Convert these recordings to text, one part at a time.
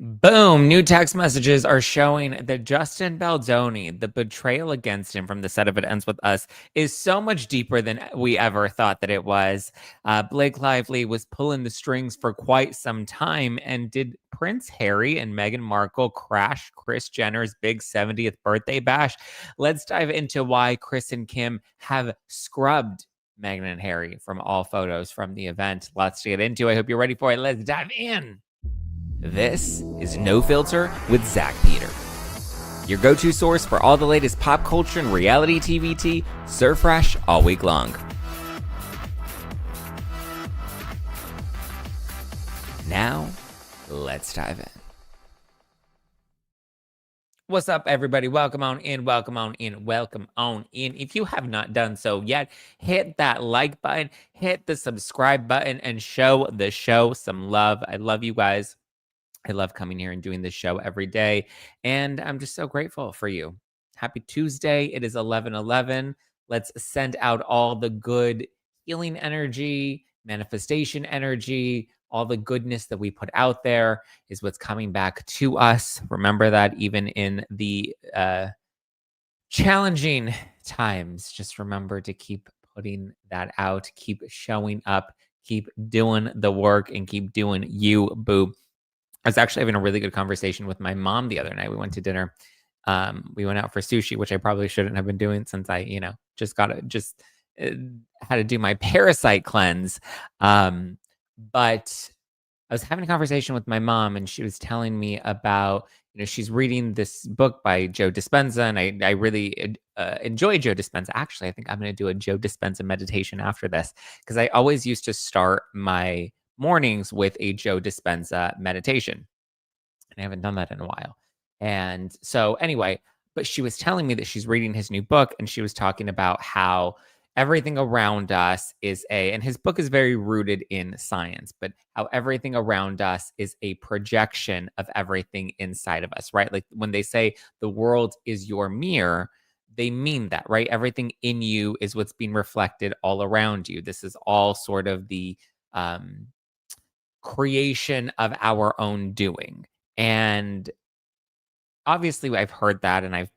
Boom! New text messages are showing that Justin Baldoni, the betrayal against him from the set of It Ends With Us, is so much deeper than we ever thought that it was. Blake Lively was pulling the strings for quite some time. And did Prince Harry and Meghan Markle crash Kris Jenner's big 70th birthday bash? Let's dive into why Kris and Kim have scrubbed Meghan and Harry from all photos from the event. Lots to get into. I hope you're ready for it. Let's dive in. This is No Filter with Zack Peter, your go-to source for all the latest pop culture and reality TV tea, served fresh all week long. Now, let's dive in. What's up, everybody? Welcome on in, welcome on in, welcome on in. If you have not done so yet, hit that like button, hit the subscribe button, and show the show some love. I love you guys. I love coming here and doing this show every day, and I'm just so grateful for you. Happy Tuesday. It is 11:11. Let's send out all the good healing energy, manifestation energy, all the goodness that we put out there is what's coming back to us. Remember that even in the challenging times, just remember to keep putting that out, keep showing up, keep doing the work, and keep doing you, boo. I was actually having a really good conversation with my mom the other night. We went to dinner. We went out for sushi, which I probably shouldn't have been doing since I, uh, had to do my parasite cleanse. But I was having a conversation with my mom, and she was telling me about, she's reading this book by Joe Dispenza, and I really enjoy Joe Dispenza. Actually, I think I'm going to do a Joe Dispenza meditation after this, because I always used to start my mornings with a Joe Dispenza meditation. And I haven't done that in a while. And so anyway, but she was telling me that she's reading his new book, and she was talking about how everything around us and his book is very rooted in science, but how everything around us is a projection of everything inside of us, right? Like when they say the world is your mirror, they mean that, right? Everything in you is what's being reflected all around you. This is all sort of the creation of our own doing. And obviously I've heard that, and I've,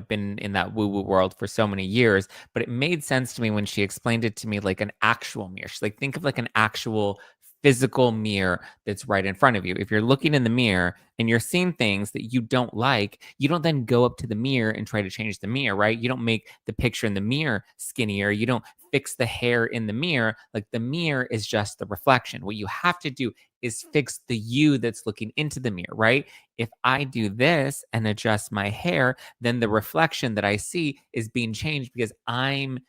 been in that woo-woo world for so many years, but it made sense to me when she explained it to me like an actual mirror. She's like, think of like an actual physical mirror that's right in front of you. If you're looking in the mirror and you're seeing things that you don't like, you don't then go up to the mirror and try to change the mirror, right? You don't make the picture in the mirror skinnier. You don't fix the hair in the mirror. Like the mirror is just the reflection. What you have to do is fix the you that's looking into the mirror, right? If I do this and adjust my hair, then the reflection that I see is being changed because I'm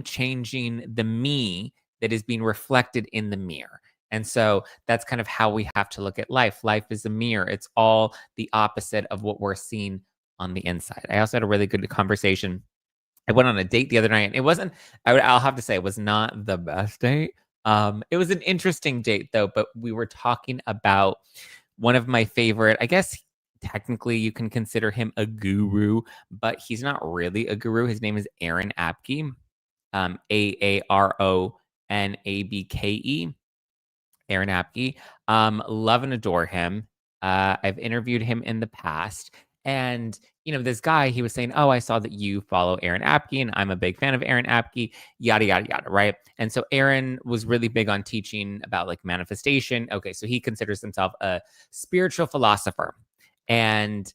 changing the me that is being reflected in the mirror. And so that's kind of how we have to look at life. Life is a mirror. It's all the opposite of what we're seeing on the inside. I also had a really good conversation. I went on a date the other night. It wasn't, I'll have to say, it was not the best date. It was an interesting date though, but we were talking about one of my favorite, I guess technically you can consider him a guru, but he's not really a guru. His name is Aaron Abke, Aaronabke. Aaron Apke. Love and adore him. I've interviewed him in the past. And, this guy, he was saying, oh, I saw that you follow Aaron Apke, and I'm a big fan of Aaron Apke, yada, yada, yada, right? And so Aaron was really big on teaching about like manifestation. Okay, so he considers himself a spiritual philosopher. And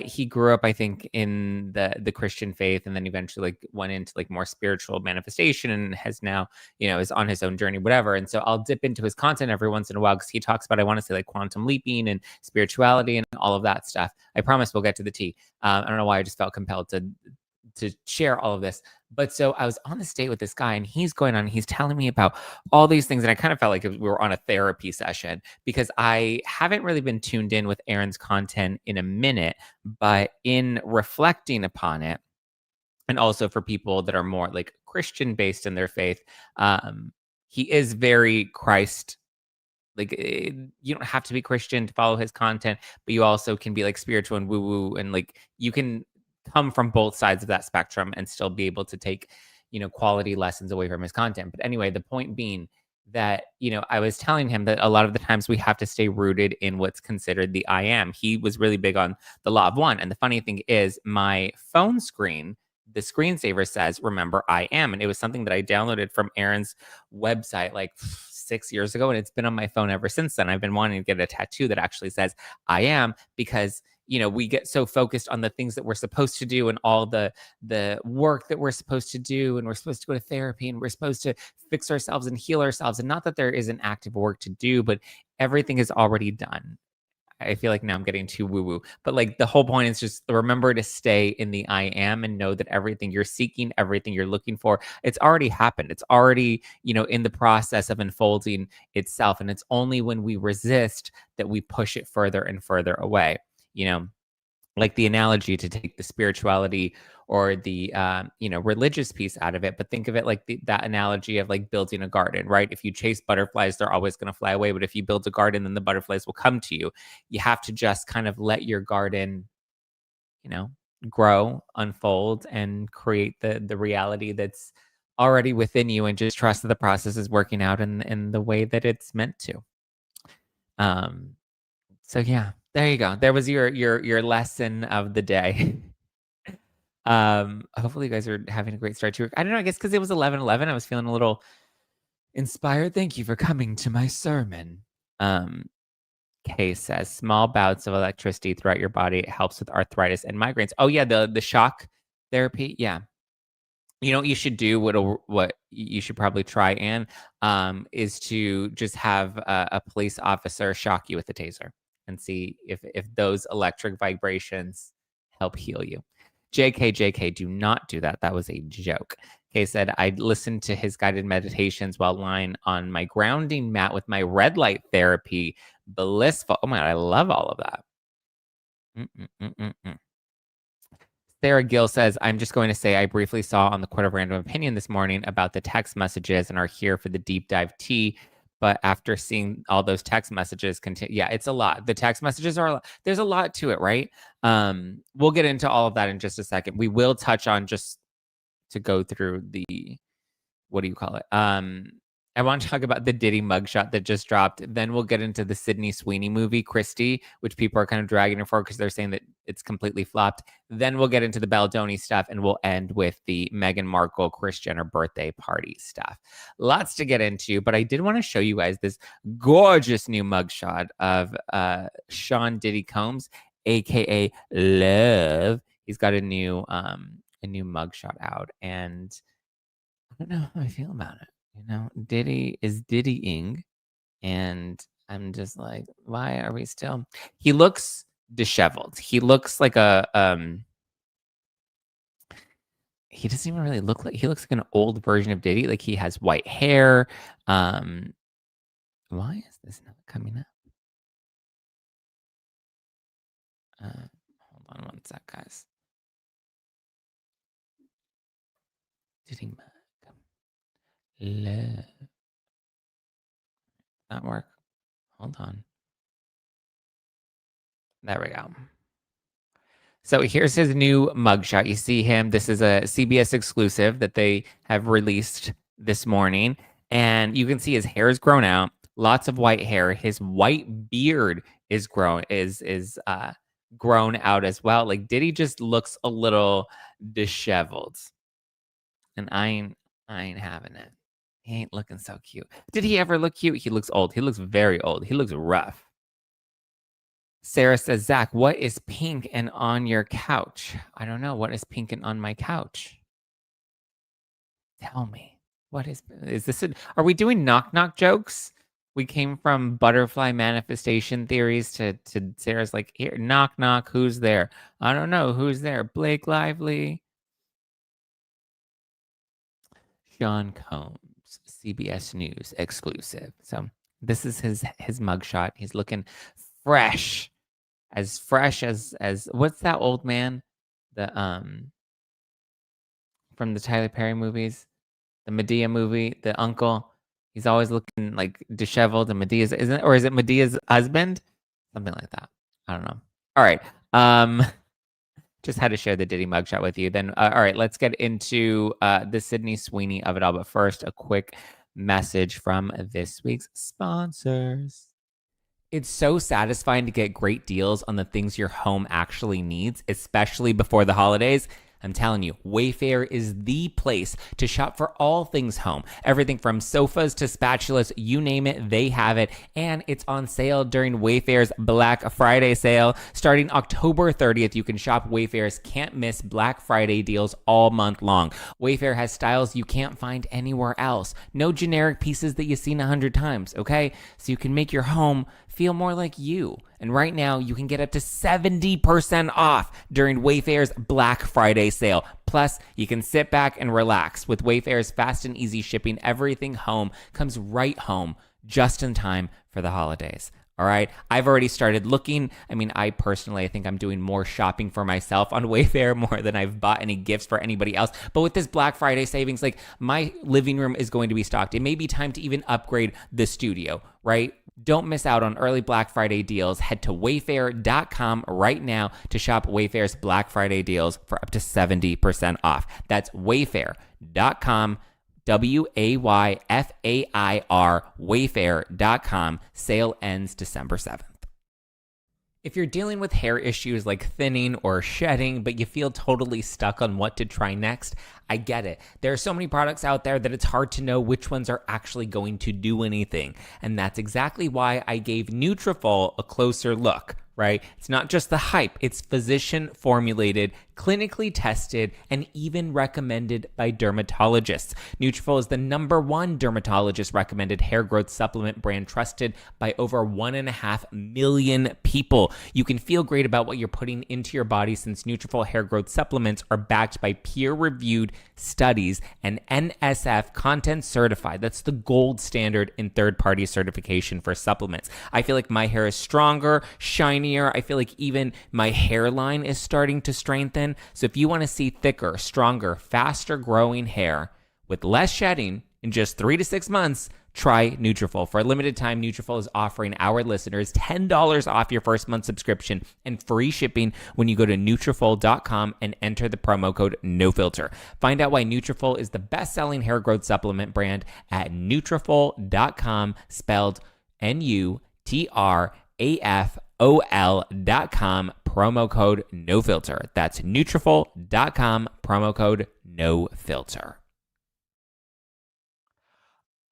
he grew up, I think, in the Christian faith, and then eventually like went into like more spiritual manifestation, and has now, is on his own journey, whatever. And so I'll dip into his content every once in a while because he talks about, I want to say, like quantum leaping and spirituality and all of that stuff. I promise we'll get to the tea. I don't know why I just felt compelled to share all of this. But so I was on this date with this guy, and he's telling me about all these things. And I kind of felt like we were on a therapy session because I haven't really been tuned in with Aaron's content in a minute, but in reflecting upon it, and also for people that are more like Christian based in their faith, he is very Christ. Like you don't have to be Christian to follow his content, but you also can be like spiritual and woo woo, and like you can come from both sides of that spectrum and still be able to take, quality lessons away from his content. But anyway, the point being, that, I was telling him that a lot of the times we have to stay rooted in what's considered the I am. He was really big on the law of one. And the funny thing is, my phone screen, the screensaver says, remember, I am. And it was something that I downloaded from Aaron's website like 6 years ago. And it's been on my phone ever since then. I've been wanting to get a tattoo that actually says I am, because we get so focused on the things that we're supposed to do and all the work that we're supposed to do, and we're supposed to go to therapy, and we're supposed to fix ourselves and heal ourselves. And not that there isn't active work to do, but everything is already done. I feel like now I'm getting too woo woo, but like the whole point is just remember to stay in the I am, and know that everything you're seeking, everything you're looking for, it's already happened. It's already, in the process of unfolding itself. And it's only when we resist that we push it further and further away. Like the analogy, to take the spirituality or the religious piece out of it, but think of it like that analogy of like building a garden, right? If you chase butterflies, they're always going to fly away, but if you build a garden, then the butterflies will come to you. You have to just kind of let your garden, grow, unfold, and create the reality that's already within you, and just trust that the process is working out in the way that it's meant to. So yeah, there you go. There was your lesson of the day. Hopefully you guys are having a great start to your, I don't know, I guess because it was 11:11, I was feeling a little inspired. Thank you for coming to my sermon. Kay says small bouts of electricity throughout your body, it helps with arthritis and migraines. Oh yeah, the shock therapy. Yeah. What you should do, what you should probably try, Anne, is to just have a police officer shock you with a taser and see if those electric vibrations help heal you. JK, do not do that. That was a joke. Kay said, I listened to his guided meditations while lying on my grounding mat with my red light therapy. Blissful. Oh my God, I love all of that. Sarah Gill says, I'm just going to say I briefly saw on the Court of Random Opinion this morning about the text messages and are here for the deep dive tea. But after seeing all those text messages, yeah, it's a lot. The text messages are a lot. There's a lot to it, right? We'll get into all of that in just a second. We will touch on, just to go through the, what do you call it? I want to talk about the Diddy mugshot that just dropped. Then we'll get into the Sydney Sweeney movie, Christie, which people are kind of dragging her for because they're saying that it's completely flopped. Then we'll get into the Baldoni stuff, and we'll end with the Meghan Markle, Kris Jenner birthday party stuff. Lots to get into, but I did want to show you guys this gorgeous new mugshot of Sean Diddy Combs, aka Love. He's got a new mugshot out, and I don't know how I feel about it. Diddy is Diddying, and I'm just like, why are we still? He looks disheveled. He looks like he doesn't even really look like, he looks like an old version of Diddy. Like he has white hair. Why is this not coming up? Hold on one sec, guys. Diddy Love. Not work. Hold on. There we go. So here's his new mugshot. You see him. This is a CBS exclusive that they have released this morning. And you can see his hair is grown out. Lots of white hair. His white beard is grown out as well. Like Diddy just looks a little disheveled. And I ain't having it. He ain't looking so cute. Did he ever look cute? He looks old. He looks very old. He looks rough. Sarah says, Zach, what is pink and on your couch? I don't know. What is pink and on my couch? Tell me. What is this? Are we doing knock knock jokes? We came from butterfly manifestation theories to Sarah's like, here, knock knock. Who's there? I don't know. Who's there? Blake Lively. Sean Combs, CBS News exclusive. So this is his mugshot. He's looking fresh as what's that old man? The from the Tyler Perry movies, the Medea movie, the uncle. He's always looking like disheveled, and Medea's isn't, or is it Medea's husband? Something like that. I don't know. All right. Just had to share the Diddy mugshot with you. Then, all right, let's get into the Sydney Sweeney of it all. But first, a quick message from this week's sponsors. It's so satisfying to get great deals on the things your home actually needs, especially before the holidays. I'm telling you, Wayfair is the place to shop for all things home. Everything from sofas to spatulas, you name it, they have it. And it's on sale during Wayfair's Black Friday sale. Starting October 30th, you can shop Wayfair's can't miss Black Friday deals all month long. Wayfair has styles you can't find anywhere else. No generic pieces that you've seen 100 times, okay? So you can make your home feel more like you. And right now, you can get up to 70% off during Wayfair's Black Friday sale. Plus, you can sit back and relax. With Wayfair's fast and easy shipping, everything home comes right home just in time for the holidays. All right. I've already started looking. I mean, I think I'm doing more shopping for myself on Wayfair more than I've bought any gifts for anybody else. But with this Black Friday savings, like my living room is going to be stocked. It may be time to even upgrade the studio, right? Don't miss out on early Black Friday deals. Head to wayfair.com right now to shop Wayfair's Black Friday deals for up to 70% off. That's wayfair.com. Wayfair, wayfair.com. Sale ends December 7th. If you're dealing with hair issues like thinning or shedding, but you feel totally stuck on what to try next, I get it. There are so many products out there that it's hard to know which ones are actually going to do anything. And that's exactly why I gave Nutrafol a closer look, right? It's not just the hype. It's physician formulated, clinically tested, and even recommended by dermatologists. Nutrafol is the #1 dermatologist recommended hair growth supplement brand trusted by over 1.5 million people. You can feel great about what you're putting into your body since Nutrafol hair growth supplements are backed by peer-reviewed studies and NSF content certified. That's the gold standard in third-party certification for supplements. I feel like my hair is stronger, shinier. I feel like even my hairline is starting to strengthen. So if you want to see thicker, stronger, faster growing hair with less shedding in just 3 to 6 months, try Nutrafol. For a limited time, Nutrafol is offering our listeners $10 off your first month subscription and free shipping when you go to Nutrafol.com and enter the promo code NOFILTER. Find out why Nutrafol is the best-selling hair growth supplement brand at Nutrafol.com, spelled Nutrafol.com, promo code NOFILTER. That's Nutrafol.com, promo code NOFILTER.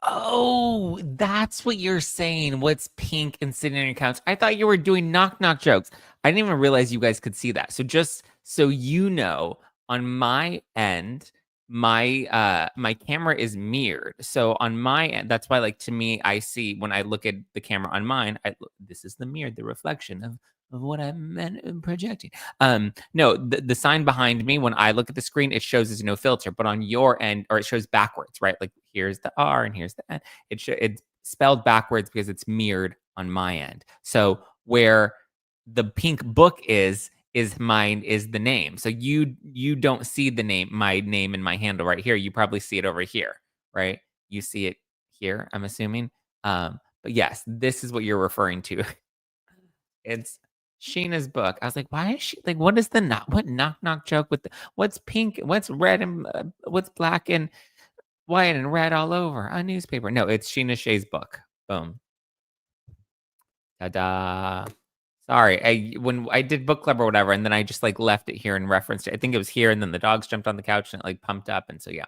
Oh, that's what you're saying. What's pink and sitting on your couch? I thought you were doing knock-knock jokes. I didn't even realize you guys could see that. So just so you know, on my end, my camera is mirrored. So on my end, that's why, like, to me, I see when I look at the camera on mine, this is the mirror, the reflection of what I'm projecting. No, the sign behind me, when I look at the screen, it shows as no filter, but on your end, or it shows backwards, right? Like here's the R and here's the N. It's spelled backwards because it's mirrored on my end. So where the pink book is mine is the name. So you don't see the name, my name and my handle right here. You probably see it over here, right? You see it here, I'm assuming. But yes, this is what you're referring to. It's Sheena's book. I was like, why is she like, what is the what knock joke with what's pink, what's red and what's black and white and red all over a newspaper? No, it's Sheena Shea's book. Boom. Ta-da. Sorry, when I did book club or whatever, and then I just like left it here and referenced it. I think it was here, and then the dogs jumped on the couch and it like pumped up, and so yeah,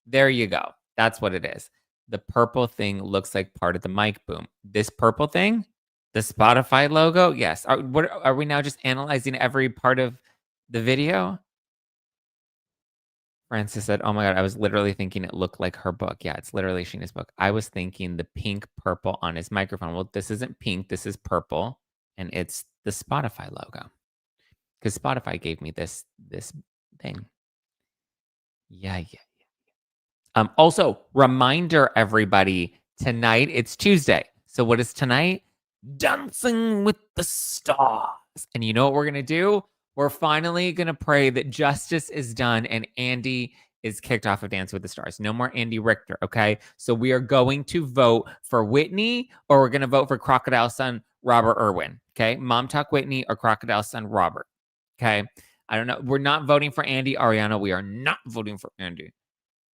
there you go. That's what it is. The purple thing looks like part of the mic boom. This purple thing, the Spotify logo, yes. Are we now just analyzing every part of the video? Francis said, "Oh my god, I was literally thinking it looked like her book." Yeah, it's literally Sheena's book. I was thinking the pink purple on his microphone. Well, this isn't pink. This is purple. And it's the Spotify logo, because Spotify gave me this thing. Yeah. Also, reminder, everybody, tonight it's Tuesday. So what is tonight? Dancing with the Stars. And you know what we're gonna do? We're finally gonna pray that justice is done and Andy is kicked off of Dance with the Stars. No more Andy Richter, okay? So we are going to vote for Whitney, or we're gonna vote for Crocodile Son Robert Irwin, okay? Mom Talk Whitney or Crocodile Son Robert, okay? I don't know. We're not voting for Andy Ariana. We are not voting for Andy.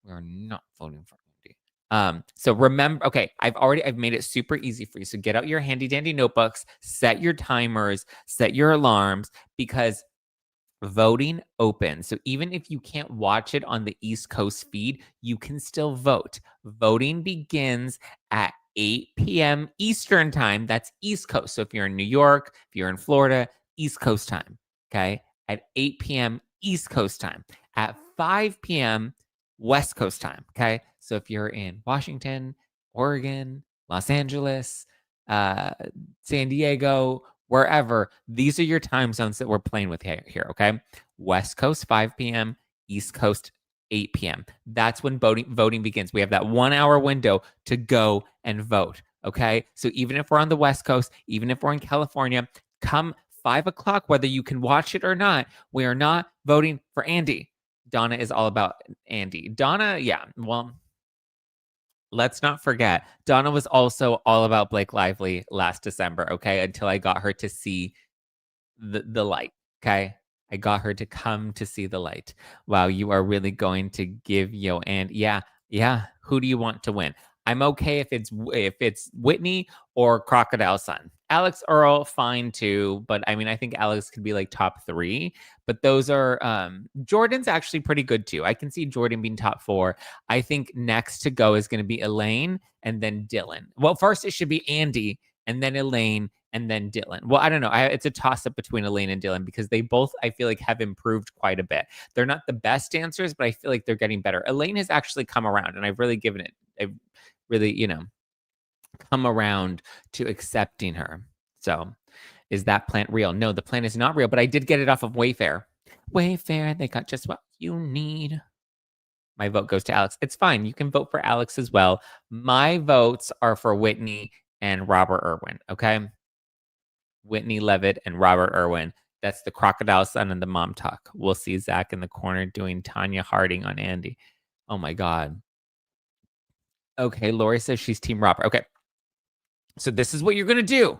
We are not voting for Andy. So remember, okay, I've made it super easy for you. So get out your handy dandy notebooks, set your timers, set your alarms, because voting opens. So even if you can't watch it on the East Coast feed, you can still vote. Voting begins at 8 p.m. Eastern time. That's East Coast. So if you're in New York, if you're in Florida, East Coast time. Okay. At 8 p.m. East Coast time. At 5 p.m. West Coast time. Okay. So if you're in Washington, Oregon, Los Angeles, San Diego, wherever, these are your time zones that we're playing with here, okay? West Coast, 5 p.m., East Coast, 8 p.m. That's when voting begins. We have that 1 hour window to go and vote, okay? So even if we're on the West Coast, even if we're in California, come 5 o'clock, whether you can watch it or not, we are not voting for Andy. Donna is all about Andy. Donna, yeah, well, let's not forget, Donna was also all about Blake Lively last December, okay? Until I got her to see the light, okay? I got her to come to see the light. Wow, you are really going to give and yeah. Who do you want to win? I'm okay if it's Whitney or Crocodile Sun. Alex Earl, fine too, but I mean, I think Alex could be like top 3. But those are Jordan's actually pretty good too. I can see Jordan being top 4. I think next to go is going to be Elaine and then Dylan. Well, first it should be Andy and then Elaine and then Dylan. Well, I don't know. It's a toss up between Elaine and Dylan because they both, I feel like, have improved quite a bit. They're not the best dancers, but I feel like they're getting better. Elaine has actually come around, and I've really come around to accepting her. So, is that plant real? No, the plant is not real, but I did get it off of Wayfair. Wayfair, they got just what you need. My vote goes to Alex. It's fine. You can vote for Alex as well. My votes are for Whitney and Robert Irwin, okay? Whitney Levitt and Robert Irwin. That's the Crocodile Son and the Mom Talk. We'll see Zack in the corner doing Tanya Harding on Andy. Oh my God. Okay, Lori says she's Team Robert. Okay. So this is what you're going to do.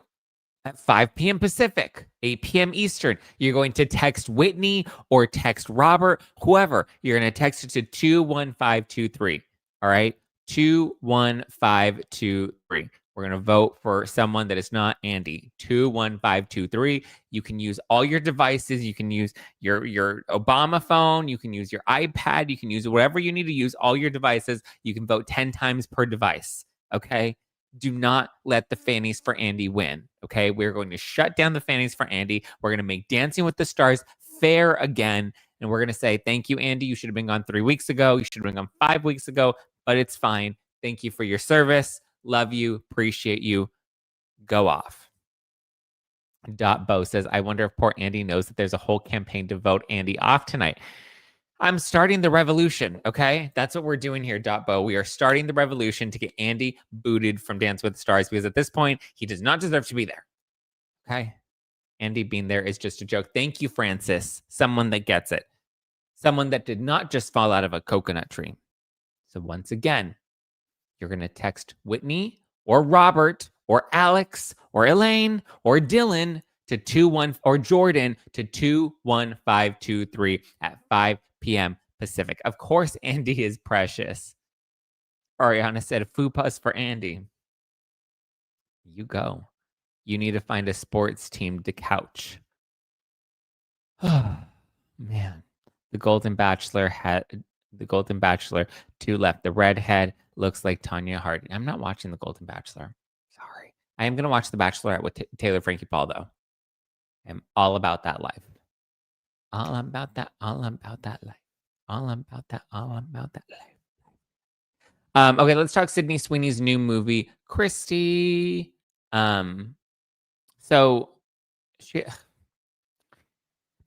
At 5 p.m. Pacific, 8 p.m. Eastern, you're going to text Whitney or text Robert, whoever. You're going to text it to 21523. All right? 21523. We're going to vote for someone that is not Andy. 21523. You can use all your devices. You can use your Obama phone. You can use your iPad. You can use whatever you need to use, all your devices. You can vote 10 times per device. Okay? Do not let the fannies for Andy win. Okay. We're going to shut down the fannies for Andy. We're going to make Dancing with the Stars fair again. And we're going to say, thank you, Andy. You should have been gone 3 weeks ago. You should have been gone 5 weeks ago, but it's fine. Thank you for your service. Love you. Appreciate you. Go off. Bo says, I wonder if poor Andy knows that there's a whole campaign to vote Andy off tonight. I'm starting the revolution, okay? That's what we're doing here, Bo. We are starting the revolution to get Andy booted from Dance with the Stars because at this point, he does not deserve to be there, okay? Andy being there is just a joke. Thank you, Francis. Someone that gets it. Someone that did not just fall out of a coconut tree. So once again, you're going to text Whitney or Robert or Alex or Elaine or Dylan to 21523 at 5 p.m. Pacific. Of course, Andy is precious. Ariana said, fupas for Andy. You go. You need to find a sports team to couch. Man. The Golden Bachelor 2 left. The redhead looks like Tanya Harding. I'm not watching The Golden Bachelor. Sorry. I am going to watch The Bachelorette with Taylor Frankie Paul, though. I'm all about that life. All about that life. All about that life. Okay, let's talk Sydney Sweeney's new movie, Christy. So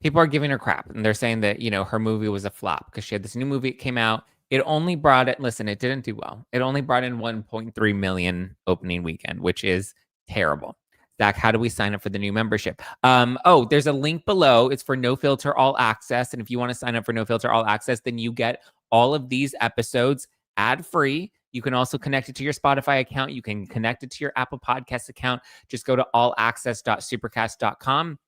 people are giving her crap, and they're saying that her movie was a flop because she had this new movie. It came out. It only brought it. Listen, it didn't do well. It only brought in 1.3 million opening weekend, which is terrible. Zack, how do we sign up for the new membership? There's a link below. It's for No Filter All Access. And if you want to sign up for No Filter All Access, then you get all of these episodes ad-free. You can also connect it to your Spotify account. You can connect it to your Apple Podcast account. Just go to allaccess.supercast.com.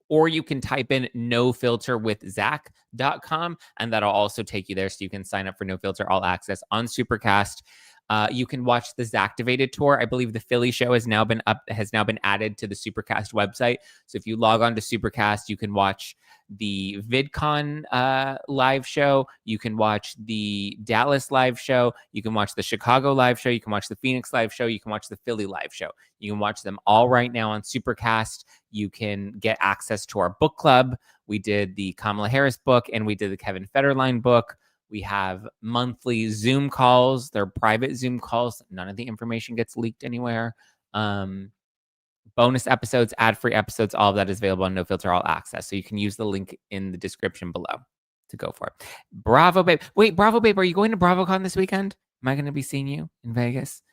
Or you can type in nofilterwithzack.com, and that'll also take you there so you can sign up for No Filter All Access on Supercast. You can watch the Zack tour. I believe the Philly show has now been added to the Supercast website. So if you log on to Supercast, you can watch the VidCon live show. You can watch the Dallas live show. You can watch the Chicago live show. You can watch the Phoenix live show. You can watch the Philly live show. You can watch them all right now on Supercast. You can get access to our book club. We did the Kamala Harris book and we did the Kevin Federline book. We have monthly Zoom calls. They're private Zoom calls. None of the information gets leaked anywhere. Bonus episodes, ad-free episodes, all of that is available on No Filter All Access. So you can use the link in the description below to go for it. Bravo, babe. Wait, Bravo, babe, are you going to BravoCon this weekend? Am I going to be seeing you in Vegas?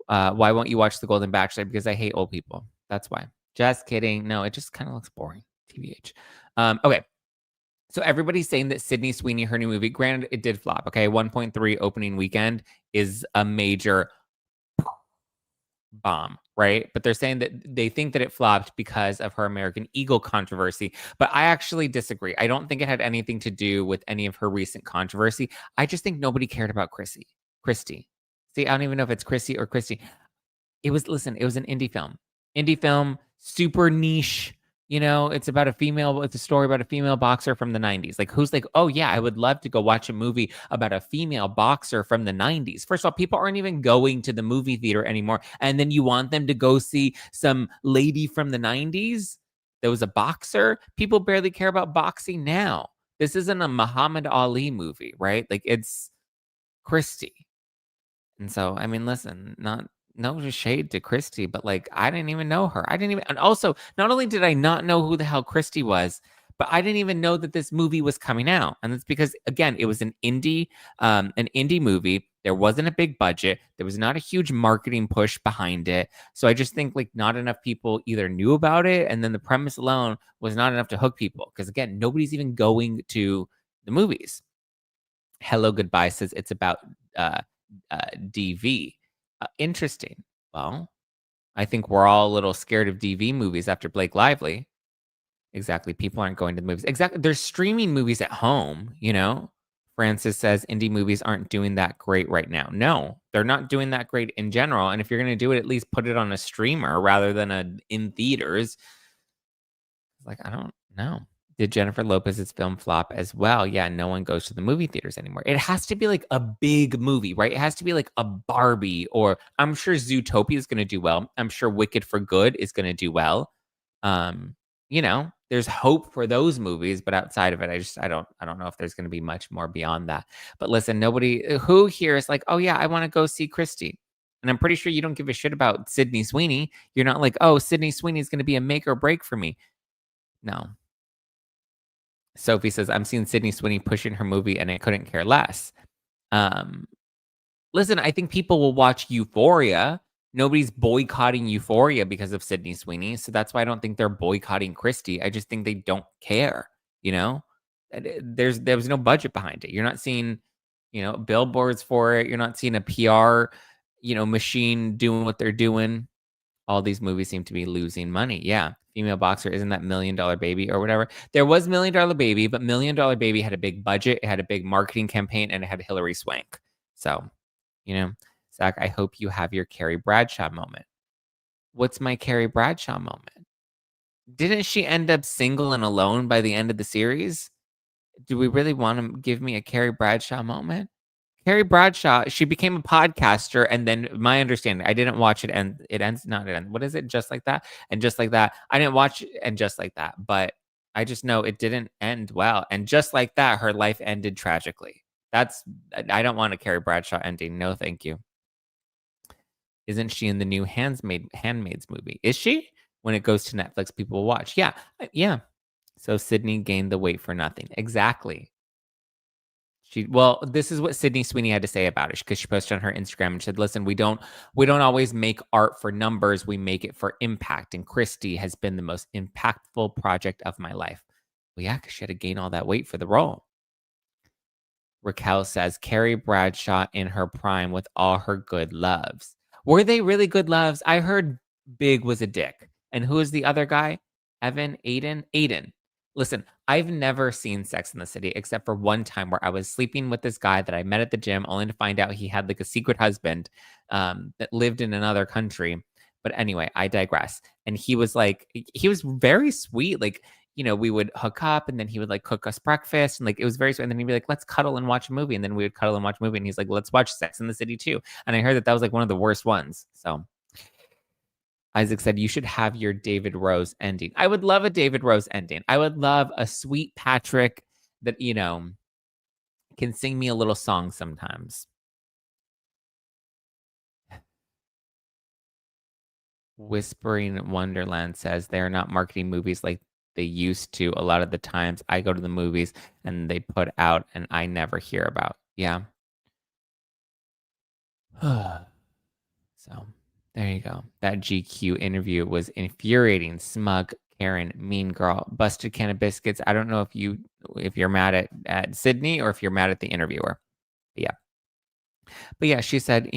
Why won't you watch The Golden Bachelor? Because I hate old people. That's why. Just kidding. No, it just kind of looks boring. TBH. Okay. So everybody's saying that Sydney Sweeney, her new movie, granted, it did flop. Okay. 1.3 opening weekend is a major bomb, right? But they're saying that they think that it flopped because of her American Eagle controversy. But I actually disagree. I don't think it had anything to do with any of her recent controversy. I just think nobody cared about Chrissy. See, I don't even know if it's Chrissy or Christy. It was an indie film, super niche. It's about it's a story about a female boxer from the 90s. Like, who's like, oh yeah, I would love to go watch a movie about a female boxer from the 90s. First of all, people aren't even going to the movie theater anymore. And then you want them to go see some lady from the 90s that was a boxer? People barely care about boxing now. This isn't a Muhammad Ali movie, right? Like, it's Christy. And so, I mean, listen, no shade to Christy, but like, I didn't even know her. And also, not only did I not know who the hell Christy was, but I didn't even know that this movie was coming out. And it's because, again, it was an indie movie. There wasn't a big budget. There was not a huge marketing push behind it. So I just think like not enough people either knew about it. And then the premise alone was not enough to hook people. Because again, nobody's even going to the movies. Hello Goodbye says it's about DV. Interesting. Well, I think we're all a little scared of DV movies after Blake Lively. Exactly. People aren't going to the movies. Exactly. They're streaming movies at home, Francis says indie movies aren't doing that great right now. No, they're not doing that great in general. And if you're going to do it, at least put it on a streamer rather than in theaters. Like, I don't know. Did Jennifer Lopez's film flop as well? Yeah, no one goes to the movie theaters anymore. It has to be like a big movie, right? It has to be like a Barbie, or I'm sure Zootopia is going to do well. I'm sure Wicked for Good is going to do well. There's hope for those movies, but outside of it, I don't know if there's going to be much more beyond that. But listen, nobody who here is like, oh yeah, I want to go see Christy. And I'm pretty sure you don't give a shit about Sydney Sweeney. You're not like, oh, Sydney Sweeney is going to be a make or break for me. No. Sophie says, I'm seeing Sydney Sweeney pushing her movie and I couldn't care less. Listen, I think people will watch Euphoria. Nobody's boycotting Euphoria because of Sydney Sweeney. So that's why I don't think they're boycotting Christy. I just think they don't care, There was no budget behind it. You're not seeing, billboards for it. You're not seeing a PR, machine doing what they're doing. All these movies seem to be losing money. Yeah. Female boxer, isn't that $1 Million Baby or whatever? There was $1 Million Baby, but $1 Million Baby had a big budget. It had a big marketing campaign and it had Hilary Swank. So, Zack, I hope you have your Carrie Bradshaw moment. What's my Carrie Bradshaw moment? Didn't she end up single and alone by the end of the series? Do we really want to give me a Carrie Bradshaw moment? Carrie Bradshaw, she became a podcaster, and then my understanding, I didn't watch it, and it ends. What is it? Just Like That, and Just Like That. I didn't watch it, and Just Like That, but I just know it didn't end well, and just like that, her life ended tragically. I don't want a Carrie Bradshaw ending. No, thank you. Isn't she in the new Handmaid's movie? Is she? When it goes to Netflix, people will watch. Yeah, yeah. So Sydney gained the weight for nothing. Exactly. This is what Sydney Sweeney had to say about it, because she posted on her Instagram and said, listen, we don't always make art for numbers. We make it for impact. And Christy has been the most impactful project of my life. Well, yeah, because she had to gain all that weight for the role. Raquel says, Carrie Bradshaw in her prime with all her good loves. Were they really good loves? I heard Big was a dick. And who is the other guy? Aiden. Listen, I've never seen Sex in the City except for one time where I was sleeping with this guy that I met at the gym, only to find out he had like a secret husband that lived in another country. But anyway, I digress. And he was like, he was very sweet. Like, we would hook up and then he would like cook us breakfast and like it was very sweet. And then he'd be like, let's cuddle and watch a movie. And then we would cuddle and watch a movie. And he's like, let's watch Sex in the City too. And I heard that was like one of the worst ones. So Isaac said, you should have your David Rose ending. I would love a David Rose ending. I would love a sweet Patrick that, can sing me a little song sometimes. Whispering Wonderland says they're not marketing movies like they used to. A lot of the times I go to the movies and they put out and I never hear about. Yeah. So there you go. That GQ interview was infuriating. Smug, Karen, mean girl, busted can of biscuits. I don't know if you're mad at Sydney or if you're mad at the interviewer. But yeah, she said,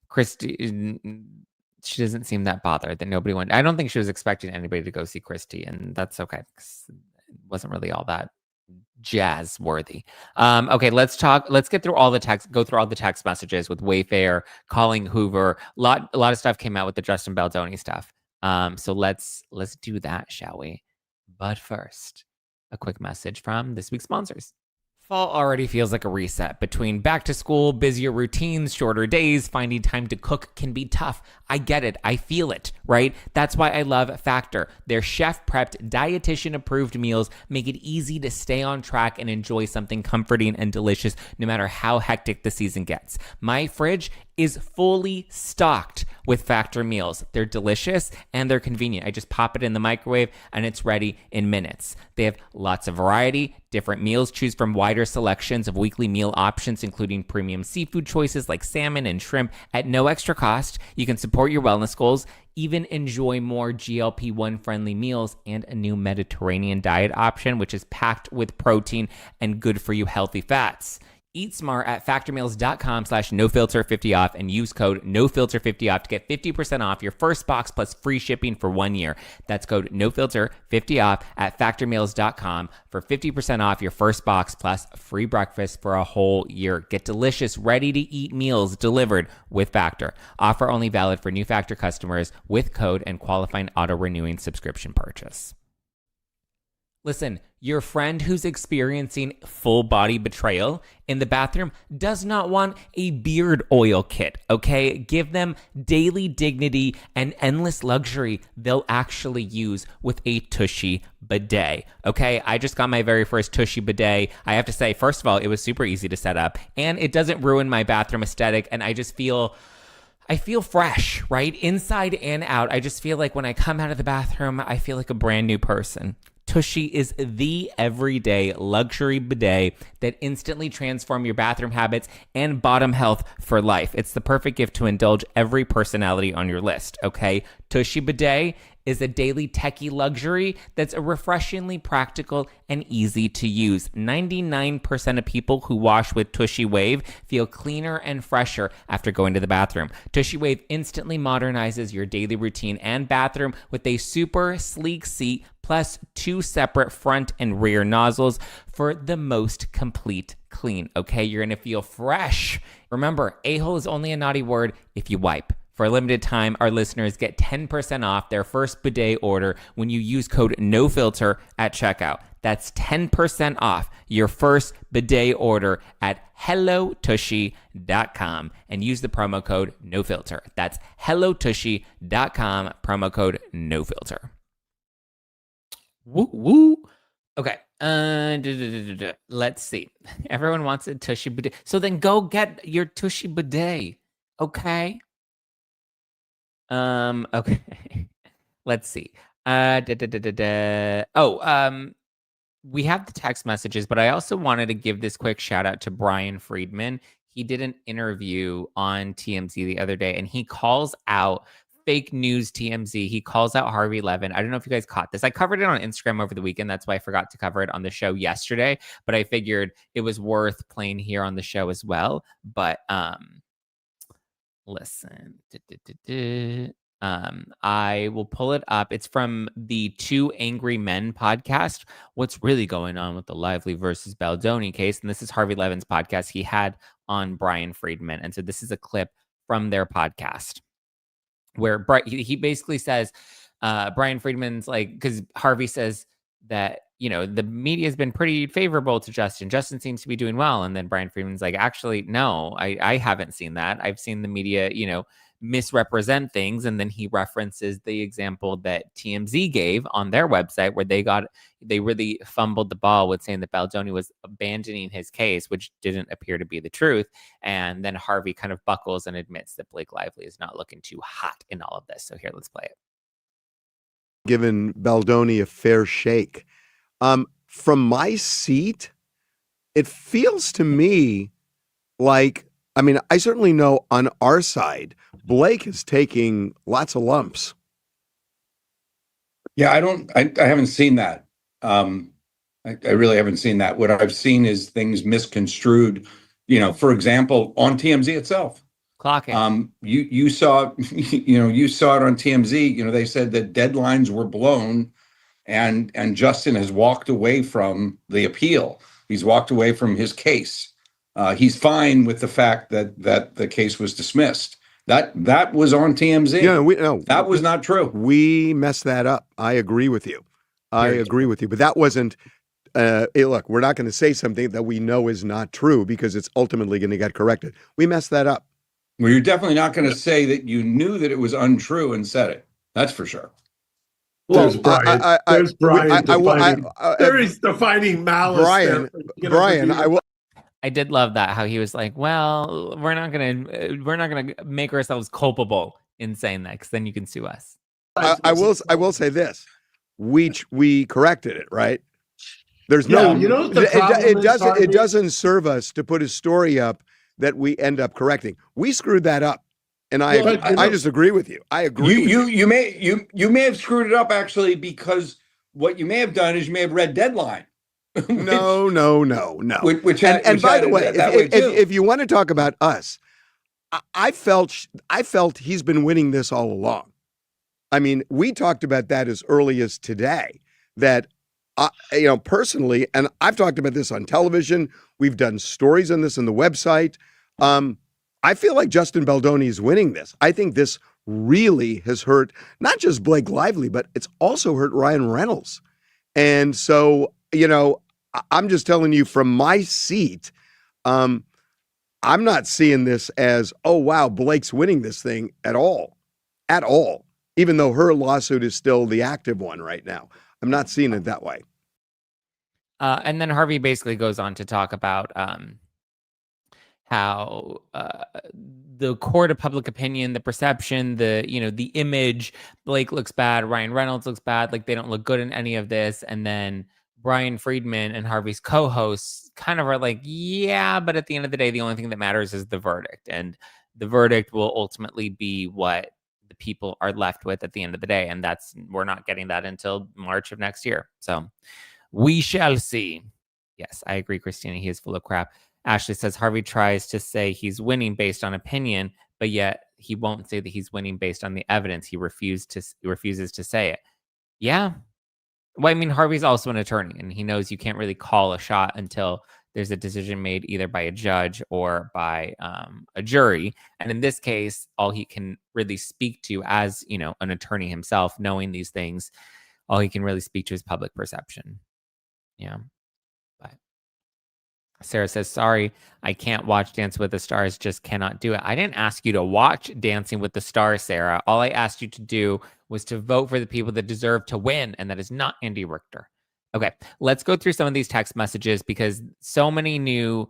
Christy, she doesn't seem that bothered that nobody went. I don't think she was expecting anybody to go see Christy, and that's okay. It wasn't really all that jazz worthy. Okay, let's get through all the text, go through all the text messages with Wayfair, calling Hoover. A lot of stuff came out with the Justin Baldoni stuff. So let's do that, shall we? But first, a quick message from this week's sponsors. Fall already feels like a reset. Between back to school, busier routines, shorter days, finding time to cook can be tough. I get it. I feel it, right? That's why I love Factor. Their chef-prepped, dietitian-approved meals make it easy to stay on track and enjoy something comforting and delicious no matter how hectic the season gets. My fridge is fully stocked with Factor meals. They're delicious and they're convenient. I just pop it in the microwave and it's ready in minutes. They have lots of variety, different meals. Choose from wider selections of weekly meal options, including premium seafood choices like salmon and shrimp at no extra cost. You can support your wellness goals, even enjoy more GLP-1 friendly meals and a new Mediterranean diet option, which is packed with protein and good for you healthy fats. Eat smart at factormeals.com/nofilter50off and use code nofilter50off to get 50% off your first box plus free shipping for 1 year. That's code nofilter50off at factormeals.com for 50% off your first box plus free breakfast for a whole year. Get delicious, ready-to-eat meals delivered with Factor. Offer only valid for new Factor customers with code and qualifying auto-renewing subscription purchase. Listen, your friend who's experiencing full body betrayal in the bathroom does not want a beard oil kit, okay? Give them daily dignity and endless luxury they'll actually use with a Tushy bidet, okay? I just got my very first Tushy bidet. I have to say, first of all, it was super easy to set up and it doesn't ruin my bathroom aesthetic, and I feel fresh, right? Inside and out. I just feel like when I come out of the bathroom, I feel like a brand new person. Tushy is the everyday luxury bidet that instantly transform your bathroom habits and bottom health for life. It's the perfect gift to indulge every personality on your list, okay? Tushy bidet is a daily techie luxury that's a refreshingly practical and easy to use. 99% of people who wash with Tushy Wave feel cleaner and fresher after going to the bathroom. Tushy Wave instantly modernizes your daily routine and bathroom with a super sleek seat plus 2 separate front and rear nozzles for the most complete clean, okay? You're gonna feel fresh. Remember, a-hole is only a naughty word if you wipe. For a limited time, our listeners get 10% off their first bidet order when you use code NOFILTER at checkout. That's 10% off your first bidet order at hellotushy.com and use the promo code NOFILTER. That's hellotushy.com, promo code NOFILTER. Woo woo. Okay. Let's see. Everyone wants a Tushy bidet. So then go get your Tushy bidet. Okay. Okay. Let's see. We have the text messages, but I also wanted to give this quick shout out to Brian Friedman. He did an interview on TMZ the other day, and he calls out fake news TMZ. He calls out Harvey Levin. I don't know if you guys caught this. I covered it on Instagram over the weekend. That's why I forgot to cover it on the show yesterday, but I figured it was worth playing here on the show as well. But listen. I will pull it up. It's from the Two Angry Men podcast. What's really going on with the Lively versus Baldoni case? And this is Harvey Levin's podcast he had on Brian Friedman. And so this is a clip from their podcast where he basically says, Brian Friedman's like, because Harvey says that, the media has been pretty favorable to Justin. Justin seems to be doing well. And then Brian Friedman's like, actually, no, I haven't seen that. I've seen the media, misrepresent things. And then he references the example that TMZ gave on their website where they really fumbled the ball with saying that Baldoni was abandoning his case, which didn't appear to be the truth. And then Harvey kind of buckles and admits that Blake Lively is not looking too hot in all of this. So here, let's play it. Given Baldoni a fair shake. From my seat, it feels to me like, I certainly know on our side, Blake is taking lots of lumps. Yeah, I haven't seen that. I really haven't seen that. What I've seen is things misconstrued, for example, on TMZ itself. Clocking. You saw, you saw it on TMZ, they said that deadlines were blown and Justin has walked away from the appeal. He's walked away from his case. He's fine with the fact that the case was dismissed. That was on TMZ. No, that was not true. We messed that up. I agree with you. But that wasn't. Look, we're not going to say something that we know is not true because it's ultimately going to get corrected. We messed that up. Well, you're definitely not going to say that you knew that it was untrue and said it. That's for sure. Well, there's Brian. There is defining malice. Brian, I did love that how he was like, "Well, we're not gonna make ourselves culpable in saying that because then you can sue us." I will say this: we corrected it, right? There's it doesn't serve us to put a story up that we end up correcting. We screwed that up. And I just agree with you. I agree. You may have screwed it up actually because what you may have done is you may have read Deadline. No. Which by the way, if you want to talk about us, I felt he's been winning this all along. We talked about that as early as today. That personally, and I've talked about this on television. We've done stories on this on the website. I feel like Justin Baldoni is winning this. I think this really has hurt not just Blake Lively, but it's also hurt Ryan Reynolds. And so, I'm just telling you from my seat, I'm not seeing this as, oh, wow, Blake's winning this thing at all, even though her lawsuit is still the active one right now. I'm not seeing it that way. And then Harvey basically goes on to talk about how the court of public opinion, the perception, the image, Blake looks bad, Ryan Reynolds looks bad, like they don't look good in any of this. And then Brian Friedman and Harvey's co-hosts kind of are like, yeah, but at the end of the day, the only thing that matters is the verdict. And the verdict will ultimately be what the people are left with at the end of the day. And we're not getting that until March of next year. So we shall see. Yes, I agree, Christina. He is full of crap. Ashley says Harvey tries to say he's winning based on opinion, but yet he won't say that he's winning based on the evidence. He refuses to say it. Yeah. Well, Harvey's also an attorney, and he knows you can't really call a shot until there's a decision made either by a judge or by a jury. And in this case, all he can really speak to as, an attorney himself, knowing these things, all he can really speak to is public perception. Yeah. Sarah says, sorry, I can't watch Dance with the Stars, just cannot do it. I didn't ask you to watch Dancing with the Stars, Sarah. All I asked you to do was to vote for the people that deserve to win, and that is not Andy Richter. Okay, let's go through some of these text messages because so many new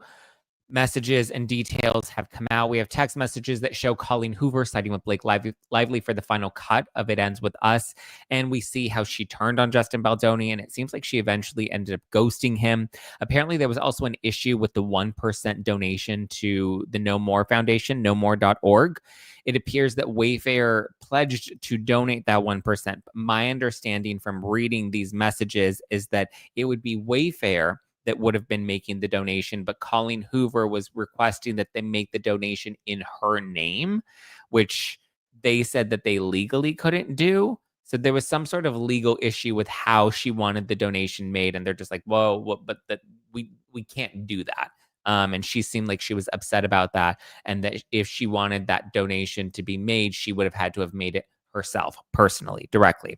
messages and details have come out. We have text messages that show Colleen Hoover siding with Blake Lively for the final cut of It Ends With Us. And we see how she turned on Justin Baldoni, and it seems like she eventually ended up ghosting him. Apparently, there was also an issue with the 1% donation to the No More Foundation, nomore.org. It appears that Wayfair pledged to donate that 1%. My understanding from reading these messages is that it would be Wayfair that would have been making the donation, but Colleen Hoover was requesting that they make the donation in her name, which they said that they legally couldn't do. So there was some sort of legal issue with how she wanted the donation made, and they're just like, "Whoa, but that we can't do that." And she seemed like she was upset about that, and that if she wanted that donation to be made, she would have had to have made it herself, personally, directly.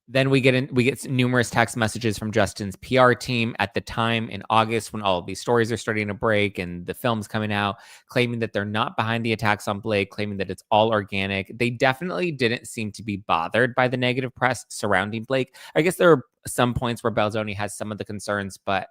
Then we get numerous text messages from Justin's PR team at the time in August when all of these stories are starting to break and the film's coming out, claiming that they're not behind the attacks on Blake, claiming that it's all organic. They definitely didn't seem to be bothered by the negative press surrounding Blake. I guess there are some points where Baldoni has some of the concerns, but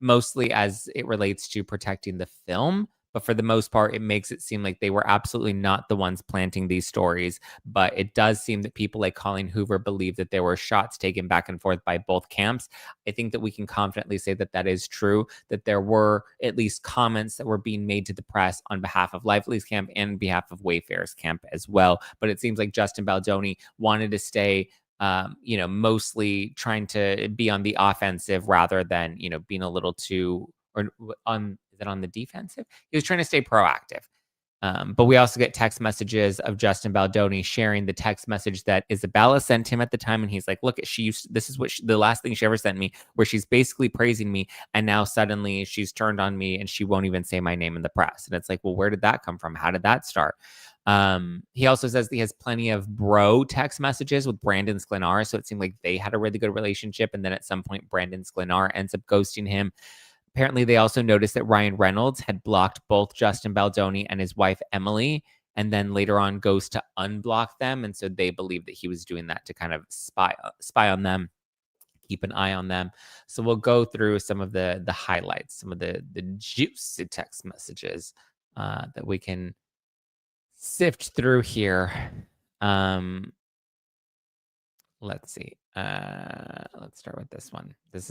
mostly as it relates to protecting the film. But for the most part, it makes it seem like they were absolutely not the ones planting these stories. But it does seem that people like Colleen Hoover believe that there were shots taken back and forth by both camps. I think that we can confidently say that that is true, that there were at least comments that were being made to the press on behalf of Lively's camp and behalf of Wayfair's camp as well. But it seems like Justin Baldoni wanted to stay mostly trying to be on the offensive rather than, being a little too, or is it on the defensive? He was trying to stay proactive. But we also get text messages of Justin Baldoni sharing the text message that Isabella sent him at the time. And he's like, look, this is the last thing she ever sent me, where she's basically praising me. And now suddenly she's turned on me and she won't even say my name in the press. And it's like, well, where did that come from? How did that start? He also says he has plenty of bro text messages with Brandon Sklenar. So it seemed like they had a really good relationship. And then at some point, Brandon Sklenar ends up ghosting him. Apparently, they also noticed that Ryan Reynolds had blocked both Justin Baldoni and his wife, Emily, and then later on goes to unblock them. And so they believe that he was doing that to kind of spy on them, keep an eye on them. So we'll go through some of the highlights, some of the juicy text messages that we can sift through here. Let's see. Let's start with this one. This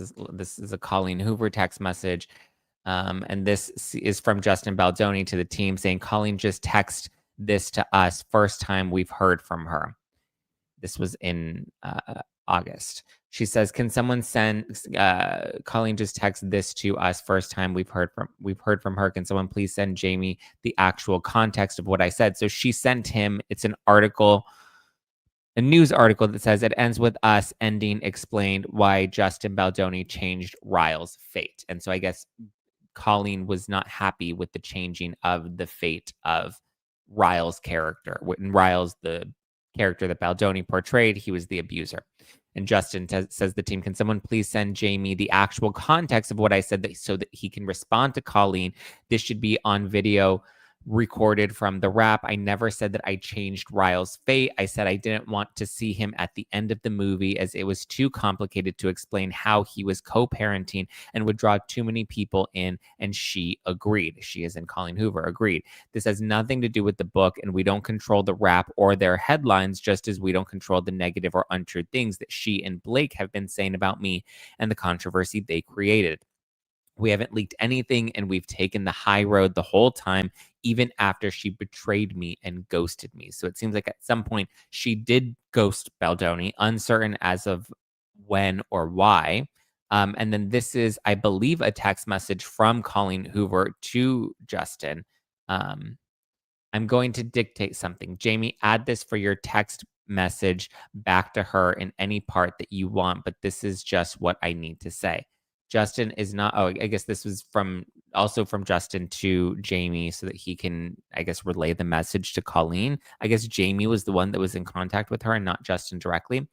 is a Colleen Hoover text message. And this is from Justin Baldoni to the team saying, Colleen just texted this to us. First time we've heard from her. This was in August. She says, can someone send Colleen just text this to us? First time we've heard from her. Can someone please send Jamie the actual context of what I said? So she sent him, it's an article, a news article that says it ends with us ending explained why Justin Baldoni changed Ryle's fate. And so I guess Colleen was not happy with the changing of the fate of Ryle's character. When Ryle's the character that Baldoni portrayed, he was the abuser. And Justin says the team, can someone please send Jamie the actual context of what I said so that he can respond to Colleen? This should be on video recorded from the wrap. I never said that I changed Ryle's fate. I said I didn't want to see him at the end of the movie as it was too complicated to explain how he was co-parenting and would draw too many people in, and she agreed. She, as in Colleen Hoover, agreed. This has nothing to do with the book, and we don't control the wrap or their headlines, just as we don't control the negative or untrue things that she and Blake have been saying about me and the controversy they created. We haven't leaked anything, and we've taken the high road the whole time, even after she betrayed me and ghosted me. So it seems like at some point she did ghost Baldoni, uncertain as of when or why. And then this is, I believe, a text message from Colleen Hoover to Justin. I'm going to dictate something. Jamie, add this for your text message back to her in any part that you want, but this is just what I need to say. Justin is not, I guess this was also from Justin to Jamie so that he can, I guess, relay the message to Colleen. I guess Jamie was the one that was in contact with her and not Justin directly.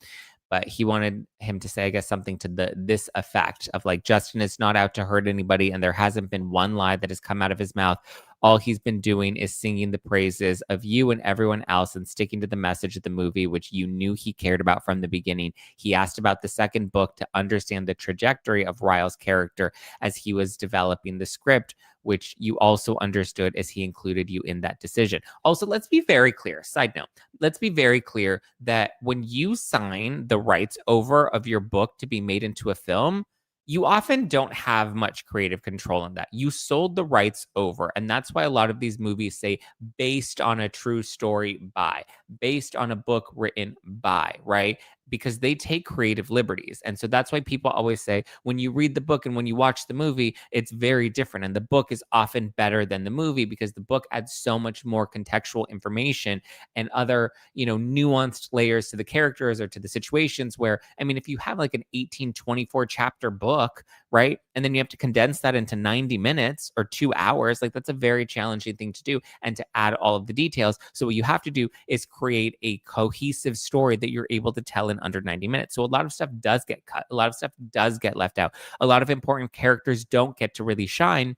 But he wanted him to say, I guess, something to this effect of like, Justin is not out to hurt anybody, and there hasn't been one lie that has come out of his mouth. All he's been doing is singing the praises of you and everyone else and sticking to the message of the movie, which you knew he cared about from the beginning. He asked about the second book to understand the trajectory of Ryle's character as he was developing the script, which you also understood as he included you in that decision. Also, let's be very clear. Side note, let's be very clear that when you sign the rights over of your book to be made into a film, you often don't have much creative control in that. You sold the rights over. And that's why a lot of these movies say based on a true story by, based on a book written by, right? because they take creative liberties. And so that's why people always say when you read the book and when you watch the movie, it's very different. And the book is often better than the movie because the book adds so much more contextual information and other, nuanced layers to the characters or to the situations where, I mean, if you have like an 18-24 chapter book, right? And then you have to condense that into 90 minutes or 2 hours, like that's a very challenging thing to do and to add all of the details. So what you have to do is create a cohesive story that you're able to tell in under 90 minutes. So a lot of stuff does get cut. A lot of stuff does get left out. A lot of important characters don't get to really shine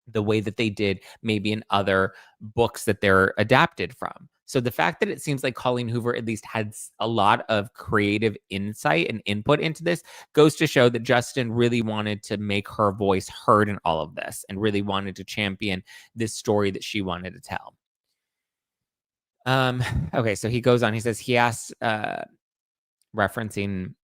the way that they did maybe in other books that they're adapted from. So the fact that it seems like Colleen Hoover at least had a lot of creative insight and input into this goes to show that Justin really wanted to make her voice heard in all of this and really wanted to champion this story that she wanted to tell. Okay, so he goes on. He says he asked, referencing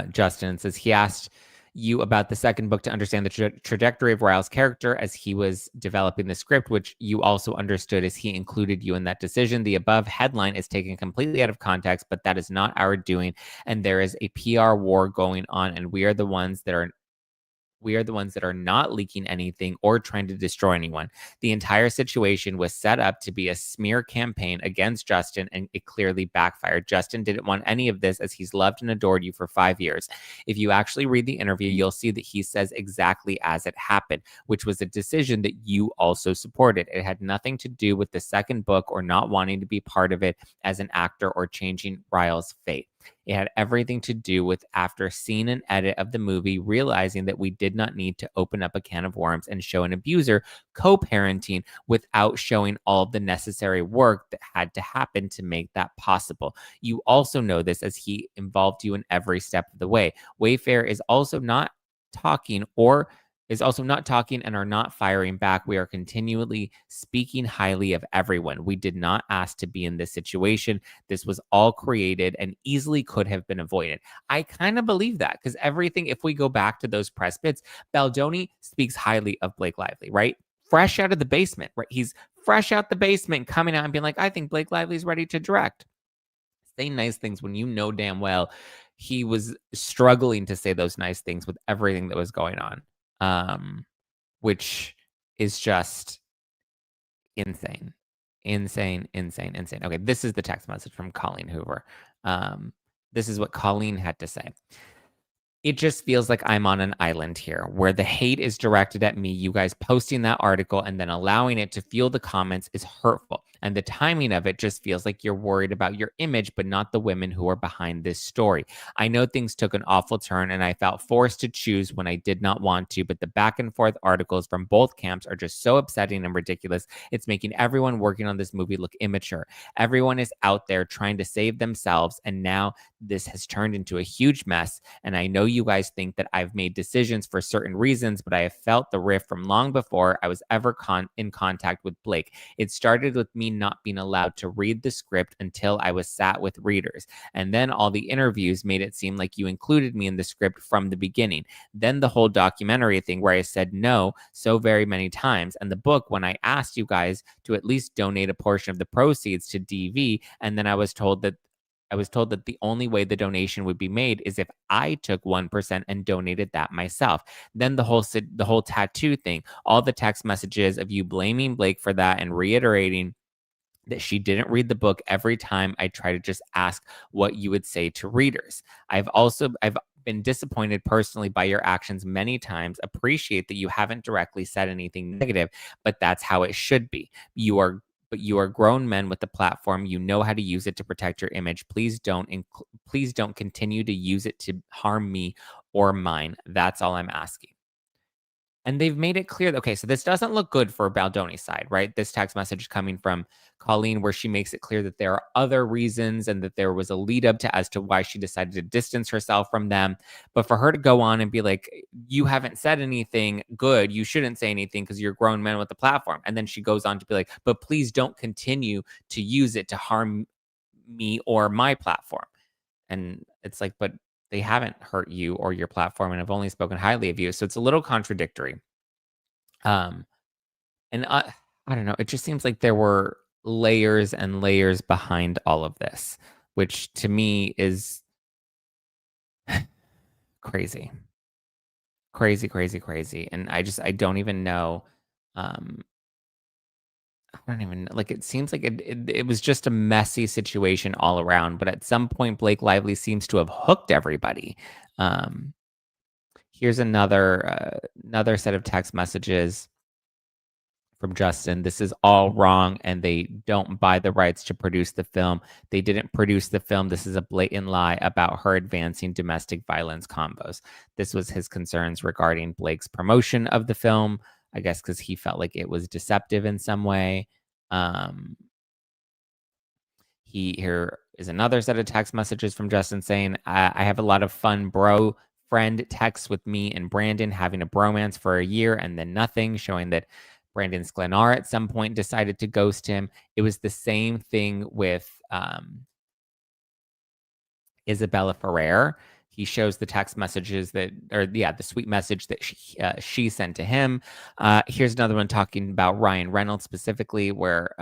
Justin, says he asked you about the second book to understand the trajectory of Ryle's character as he was developing the script, which you also understood as he included you in that decision. The above headline is taken completely out of context, but that is not our doing. And there is a PR war going on, and we are the ones that are not leaking anything or trying to destroy anyone. The entire situation was set up to be a smear campaign against Justin, and it clearly backfired. Justin didn't want any of this as he's loved and adored you for 5 years. If you actually read the interview, you'll see that he says exactly as it happened, which was a decision that you also supported. It had nothing to do with the second book or not wanting to be part of it as an actor or changing Ryle's fate. It had everything to do with, after seeing an edit of the movie, realizing that we did not need to open up a can of worms and show an abuser co-parenting without showing all the necessary work that had to happen to make that possible. You also know this as he involved you in every step of the way. Wayfair is also not talking and are not firing back. We are continually speaking highly of everyone. We did not ask to be in this situation. This was all created and easily could have been avoided. I kind of believe that because everything, if we go back to those press bits, Baldoni speaks highly of Blake Lively, right? Fresh out of the basement, right? He's fresh out the basement, coming out and being like, I think Blake Lively's ready to direct. Say nice things when you know damn well he was struggling to say those nice things with everything that was going on. Which is just insane. Okay, this is the text message from Colleen Hoover. This is what Colleen had to say. It just feels like I'm on an island here where the hate is directed at me. You guys posting that article and then allowing it to fuel the comments is hurtful. And the timing of it just feels like you're worried about your image, but not the women who are behind this story. I know things took an awful turn and I felt forced to choose when I did not want to, but the back and forth articles from both camps are just so upsetting and ridiculous. It's making everyone working on this movie look immature. Everyone is out there trying to save themselves, and now this has turned into a huge mess. And I know you guys think that I've made decisions for certain reasons, but I have felt the rift from long before I was ever in contact with Blake. It started with me not being allowed to read the script until I was sat with readers. And then all the interviews made it seem like you included me in the script from the beginning. Then the whole documentary thing where I said no so very many times. And the book, when I asked you guys to at least donate a portion of the proceeds to DV, and then I was told that the only way the donation would be made is if I took 1% and donated that myself. Then the whole tattoo thing, all the text messages of you blaming Blake for that and reiterating that she didn't read the book every time I try to just ask what you would say to readers. I've been disappointed personally by your actions many times. Appreciate that you haven't directly said anything negative, but that's how it should be. You are grown men with the platform. You know how to use it to protect your image. Please don't continue to use it to harm me or mine. That's all I'm asking. And they've made it clear that, okay, so this doesn't look good for Baldoni's side, right? This text message is coming from Colleen where she makes it clear that there are other reasons and that there was a lead up to as to why she decided to distance herself from them. But for her to go on and be like, you haven't said anything good, you shouldn't say anything because you're grown men with the platform. And then she goes on to be like, but please don't continue to use it to harm me or my platform. And it's like, but they haven't hurt you or your platform and have only spoken highly of you. So it's a little contradictory. And I don't know. It just seems like there were layers and layers behind all of this, which to me is crazy. Crazy. And I don't even know. I don't even like it seems like it was just a messy situation all around. But at some point, Blake Lively seems to have hooked everybody. Um, here's another set of text messages from Justin. This is all wrong, and they don't buy the rights to produce the film. They didn't produce the film. This is a blatant lie about her advancing domestic violence combos. This was his concerns regarding Blake's promotion of the film, I guess because he felt like it was deceptive in some way. Here is another set of text messages from Justin saying, I have a lot of fun bro friend texts with me and Brandon having a bromance for a year and then nothing, showing that Brandon Sklenar at some point decided to ghost him. It was the same thing with Isabella Ferrer. He shows the text messages the sweet message that she sent to him. Here's another one talking about Ryan Reynolds specifically, where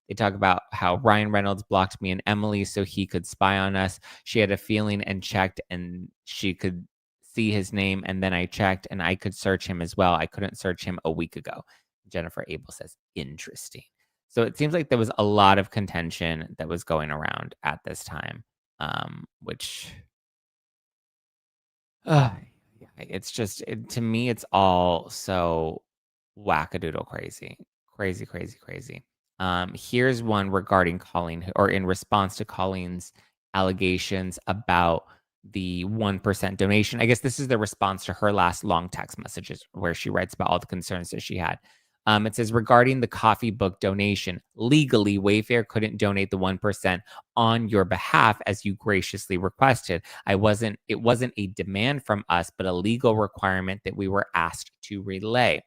they talk about how Ryan Reynolds blocked me and Emily so he could spy on us. She had a feeling and checked, and she could see his name. And then I checked, and I could search him as well. I couldn't search him a week ago. Jennifer Abel says, interesting. So it seems like there was a lot of contention that was going around at this time, which... it's just to me, it's all so wackadoodle crazy. Here's one regarding Colleen, or in response to Colleen's allegations about the 1% donation. I guess this is the response to her last long text messages where she writes about all the concerns that she had. It says, regarding the coffee book donation, legally, Wayfair couldn't donate the 1% on your behalf as you graciously requested. It wasn't a demand from us, but a legal requirement that we were asked to relay.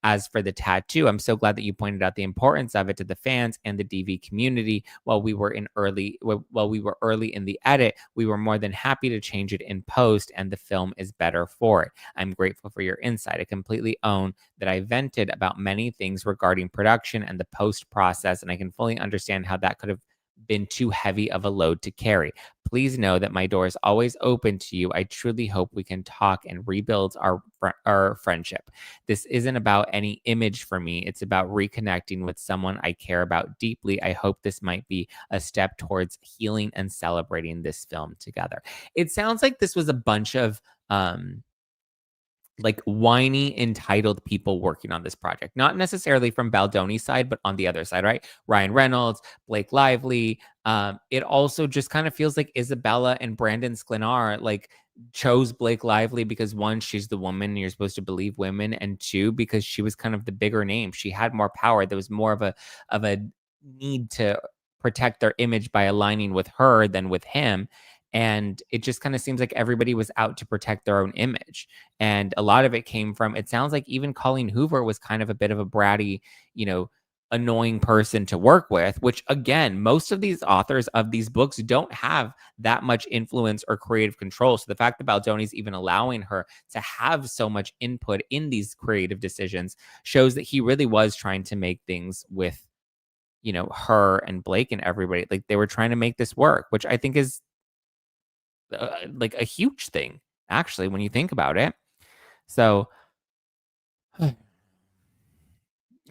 As for the tattoo, I'm so glad that you pointed out the importance of it to the fans and the DV community. While we were early in the edit, we were more than happy to change it in post, and the film is better for it. I'm grateful for your insight. I completely own that I vented about many things regarding production and the post process, and I can fully understand how that could have been too heavy of a load to carry. Please know that my door is always open to you. I truly hope we can talk and rebuild our friendship. This isn't about any image for me. It's about reconnecting with someone I care about deeply. I hope this might be a step towards healing and celebrating this film together. It sounds like this was a bunch of like whiny, entitled people working on this project. Not necessarily from Baldoni's side, but on the other side, right? Ryan Reynolds, Blake Lively. It also just kind of feels like Isabella and Brandon Sklenar like chose Blake Lively because one, she's the woman and you're supposed to believe women, and two, because she was kind of the bigger name. She had more power. There was more of a need to protect their image by aligning with her than with him. And it just kind of seems like everybody was out to protect their own image. And a lot of it came from, it sounds like even Colleen Hoover was kind of a bit of a bratty, annoying person to work with, which again, most of these authors of these books don't have that much influence or creative control. So the fact that Baldoni's even allowing her to have so much input in these creative decisions shows that he really was trying to make things with, her and Blake and everybody. Like they were trying to make this work, which I think is like a huge thing, actually, when you think about it. So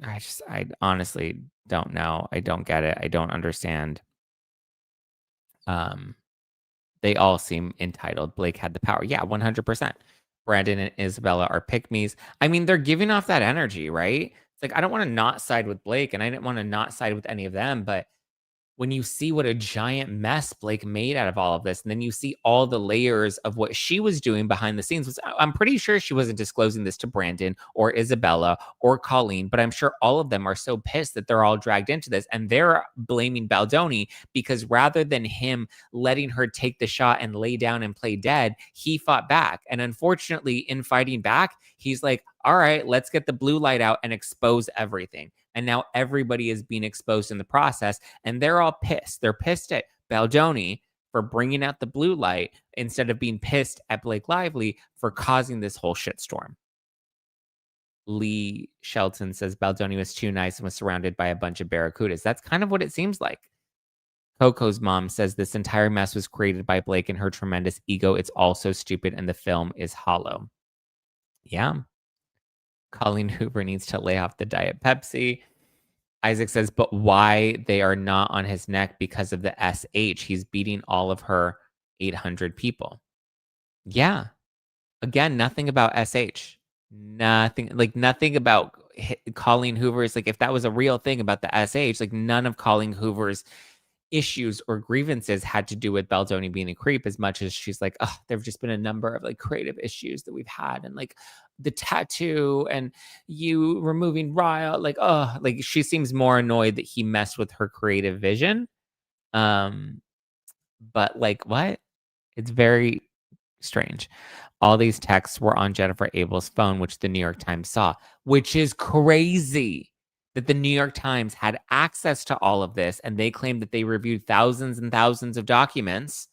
I honestly don't know. I don't get it. I don't understand. They all seem entitled. Blake had the power. Yeah, 100%. Brandon and Isabella are pick-me's. I mean, they're giving off that energy, right? It's like, I don't want to not side with Blake, and I didn't want to not side with any of them, but when you see what a giant mess Blake made out of all of this, and then you see all the layers of what she was doing behind the scenes, I'm pretty sure she wasn't disclosing this to Brandon or Isabella or Colleen, but I'm sure all of them are so pissed that they're all dragged into this, and they're blaming Baldoni because rather than him letting her take the shot and lay down and play dead, he fought back. And unfortunately, in fighting back, he's like, all right, let's get the blue light out and expose everything. And now everybody is being exposed in the process, and they're all pissed. They're pissed at Baldoni for bringing out the blue light instead of being pissed at Blake Lively for causing this whole shitstorm. Lee Shelton says Baldoni was too nice and was surrounded by a bunch of barracudas. That's kind of what it seems like. Coco's mom says this entire mess was created by Blake and her tremendous ego. It's all so stupid and the film is hollow. Yeah. Colleen Hoover needs to lay off the Diet Pepsi. Isaac says, but why they are not on his neck because of the SH. He's beating all of her 800 people. Yeah. Again, nothing about SH. Nothing about Colleen Hoover's. Like, if that was a real thing about the SH, like, none of Colleen Hoover's issues or grievances had to do with Baldoni being a creep, as much as she's like, oh, there have just been a number of like creative issues that we've had, and like the tattoo and you removing Ryle, like, oh, like she seems more annoyed that he messed with her creative vision. But like, what? It's very strange. All these texts were on Jennifer Abel's phone, which the New York Times saw, which is crazy that the New York Times had access to all of this, and they claimed that they reviewed thousands and thousands of documents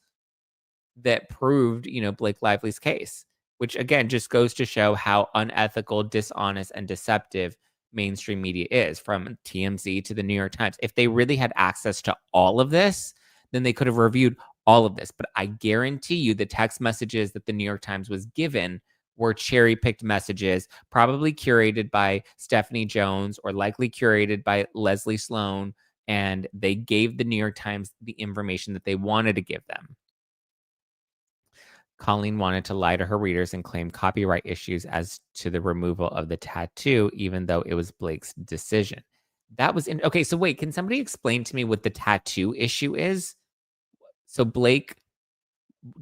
that proved, Blake Lively's case, which again just goes to show how unethical, dishonest, and deceptive mainstream media is, from TMZ to the New York Times. If they really had access to all of this, then they could have reviewed all of this. But I guarantee you the text messages that the New York Times was given were cherry-picked messages, probably curated by Stephanie Jones or likely curated by Leslie Sloan, and they gave the New York Times the information that they wanted to give them. Colleen wanted to lie to her readers and claim copyright issues as to the removal of the tattoo, even though it was Blake's decision. That was okay, so wait, can somebody explain to me what the tattoo issue is? So Blake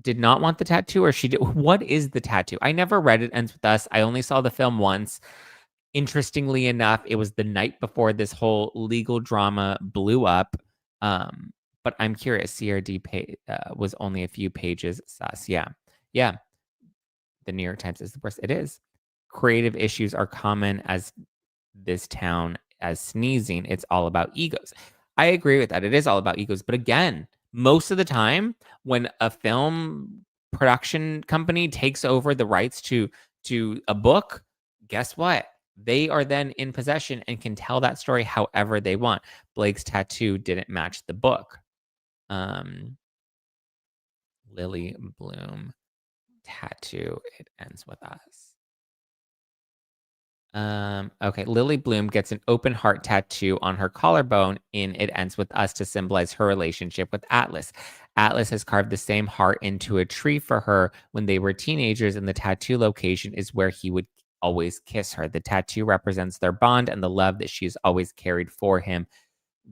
did not want the tattoo, or she did? What is the tattoo? I never read It Ends With Us. I only saw the film once. Interestingly enough, it was the night before this whole legal drama blew up. But I'm curious. CRD was only a few pages. Sus. Yeah. The New York Times is the worst. It is. Creative issues are common as this town as sneezing. It's all about egos. I agree with that. It is all about egos. But again, most of the time when a film production company takes over the rights to a book, guess what? They are then in possession and can tell that story however they want. Blake's tattoo didn't match the book. Lily Bloom tattoo. It Ends With Us. Okay, Lily Bloom gets an open heart tattoo on her collarbone in It Ends With Us to symbolize her relationship with Atlas. Atlas has carved the same heart into a tree for her when they were teenagers, and the tattoo location is where he would always kiss her. The tattoo represents their bond and the love that she's always carried for him,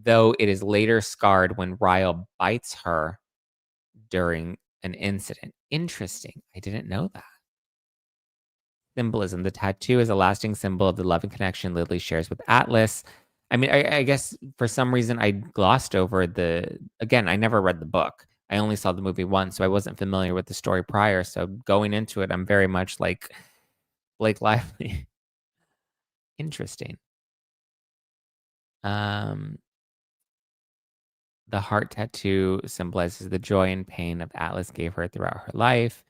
though it is later scarred when Ryle bites her during an incident. Interesting. I didn't know that. Symbolism. The tattoo is a lasting symbol of the love and connection Lily shares with Atlas. I mean, I guess for some reason I glossed over again, I never read the book. I only saw the movie once, so I wasn't familiar with the story prior. So going into it, I'm very much like Blake Lively. Interesting. The heart tattoo symbolizes the joy and pain that Atlas gave her throughout her life.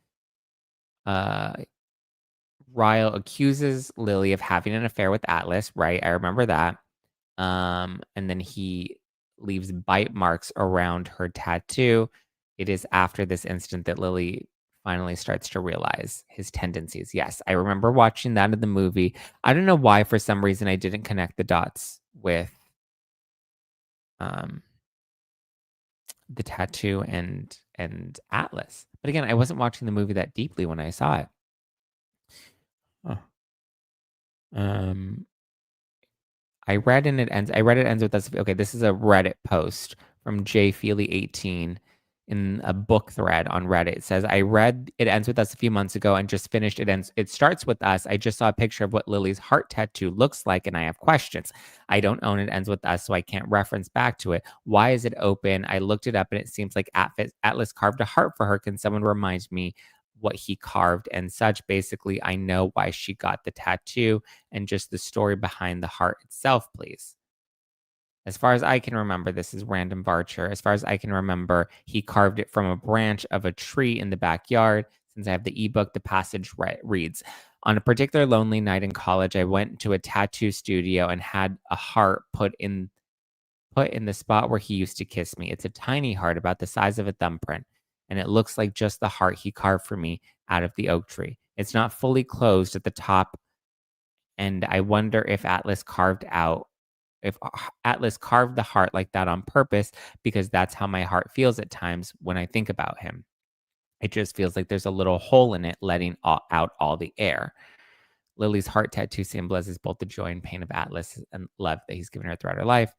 Ryle accuses Lily of having an affair with Atlas, right? I remember that. And then he leaves bite marks around her tattoo. It is after this incident that Lily finally starts to realize his tendencies. Yes, I remember watching that in the movie. I don't know why, for some reason, I didn't connect the dots with the tattoo and Atlas. But again, I wasn't watching the movie that deeply when I saw it. I read It Ends With Us. Okay, this is a Reddit post from JFeely18 in a book thread on Reddit. It says, I read It Ends With Us a few months ago and just finished It Starts With Us. I just saw a picture of what Lily's heart tattoo looks like, and I have questions. I don't own It Ends With Us, so I can't reference back to it. Why is it open? I looked it up, and it seems like Atlas carved a heart for her. Can someone remind me what he carved and such? Basically, I know why she got the tattoo and just the story behind the heart itself, please. As far as I can remember, this is Random Barcher. As far as I can remember, he carved it from a branch of a tree in the backyard. Since I have the ebook, the passage reads, on a particular lonely night in college, I went to a tattoo studio and had a heart put put in the spot where he used to kiss me. It's a tiny heart about the size of a thumbprint, and it looks like just the heart he carved for me out of the oak tree. It's not fully closed at the top, and I wonder if Atlas carved the heart like that on purpose, because that's how my heart feels at times when I think about him. It just feels like there's a little hole in it letting out all the air. Lily's heart tattoo symbolizes both the joy and pain of Atlas and love that he's given her throughout her life.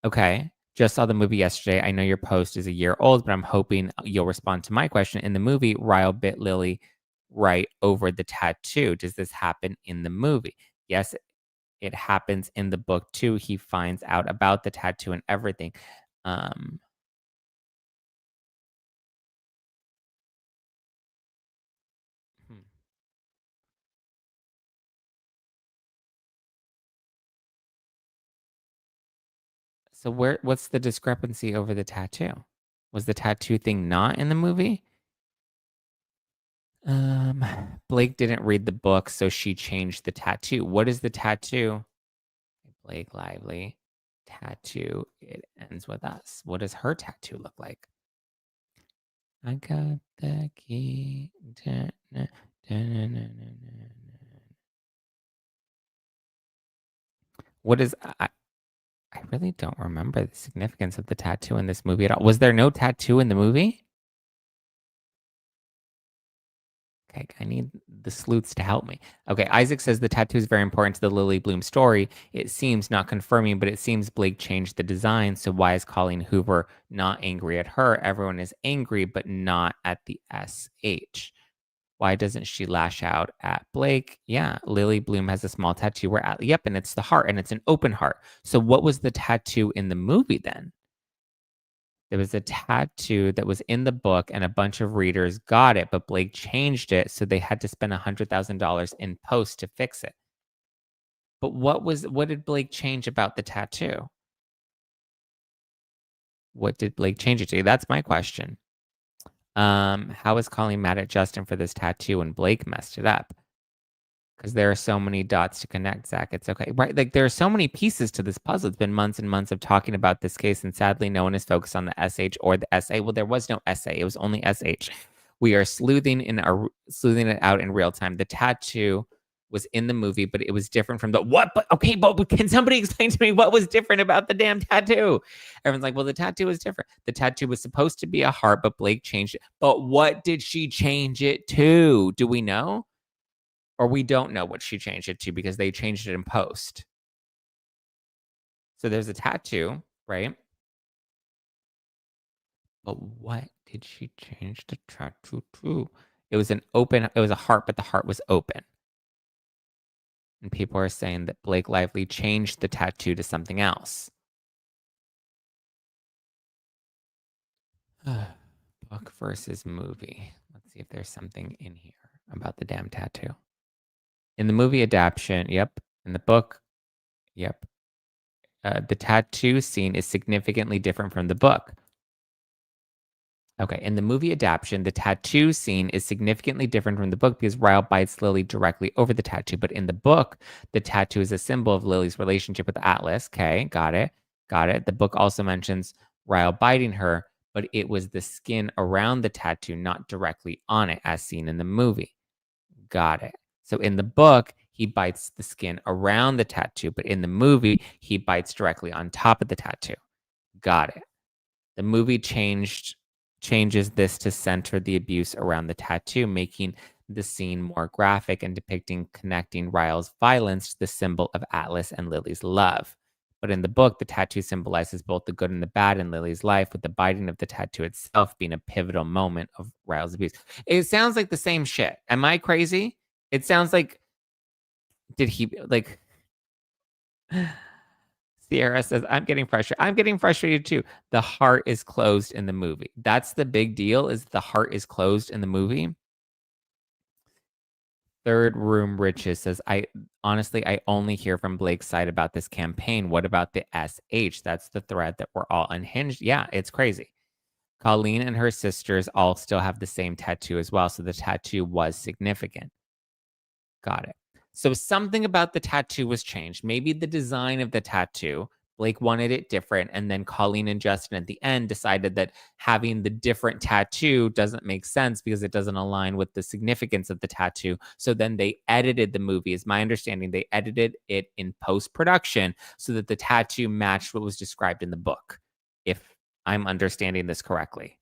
Okay, just saw the movie yesterday. I know your post is a year old, but I'm hoping you'll respond to my question. In the movie, Ryle bit Lily right over the tattoo. Does this happen in the movie? Yes, it happens in the book too. He finds out about the tattoo and everything. So what's the discrepancy over the tattoo? Was the tattoo thing not in the movie? Blake didn't read the book, so she changed the tattoo. What is the tattoo? Blake Lively tattoo. It ends with us. What does her tattoo look like? I got the key. What is I really don't remember the significance of the tattoo in this movie at all. Was there no tattoo in the movie? Okay, I need the sleuths to help me. Okay, Isaac says the tattoo is very important to the Lily Bloom story. It seems, not confirming, but it seems Blake changed the design. So why is Colleen Hoover not angry at her? Everyone is angry, but not at the SH. Why doesn't she lash out at Blake? Yeah, Lily Bloom has a small tattoo yep, and it's the heart, and it's an open heart. So what was the tattoo in the movie then? There was a tattoo that was in the book, and a bunch of readers got it, but Blake changed it, so they had to spend $100,000 in post to fix it. But what did Blake change about the tattoo? What did Blake change it to? That's my question. How is Colleen mad at Justin for this tattoo and Blake messed it up? Because there are so many dots to connect, Zack. It's okay. Right? Like, there are so many pieces to this puzzle. It's been months and months of talking about this case, and sadly, no one is focused on the SH or the SA. Well, there was no SA. It was only SH. We are sleuthing it out in real time. The tattoo was in the movie, but it was different from the what? But okay, but can somebody explain to me what was different about the damn tattoo? Everyone's like, well, the tattoo was different. The tattoo was supposed to be a heart, but Blake changed it. But what did she change it to? Do we know? Or we don't know what she changed it to because they changed it in post. So there's a tattoo, right? But what did she change the tattoo to? It was a heart, but the heart was open. And people are saying that Blake Lively changed the tattoo to something else. Book versus movie. Let's see if there's something in here about the damn tattoo. In the movie adaptation, yep. In the book, yep. The tattoo scene is significantly different from the book. Okay, in the movie adaptation, the tattoo scene is significantly different from the book because Ryle bites Lily directly over the tattoo. But in the book, the tattoo is a symbol of Lily's relationship with Atlas. Okay, got it. The book also mentions Ryle biting her, but it was the skin around the tattoo, not directly on it, as seen in the movie. Got it. So in the book, he bites the skin around the tattoo, but in the movie, he bites directly on top of the tattoo. Got it. The movie changes this to center the abuse around the tattoo, making the scene more graphic and connecting Ryle's violence to the symbol of Atlas and Lily's love. But in the book, the tattoo symbolizes both the good and the bad in Lily's life, with the biting of the tattoo itself being a pivotal moment of Ryle's abuse. It sounds like the same shit. Am I crazy? It sounds like, Sierra says, I'm getting frustrated. I'm getting frustrated too. The heart is closed in the movie. That's the big deal, is the heart is closed in the movie. Third Room Riches says, I only hear from Blake's side about this campaign. What about the SH? That's the thread that we're all unhinged. Yeah, it's crazy. Colleen and her sisters all still have the same tattoo as well. So the tattoo was significant. Got it. So something about the tattoo was changed. Maybe the design of the tattoo. Blake wanted it different. And then Colleen and Justin at the end decided that having the different tattoo doesn't make sense because it doesn't align with the significance of the tattoo. So then they edited the movie, is my understanding. They edited it in post-production so that the tattoo matched what was described in the book, if I'm understanding this correctly.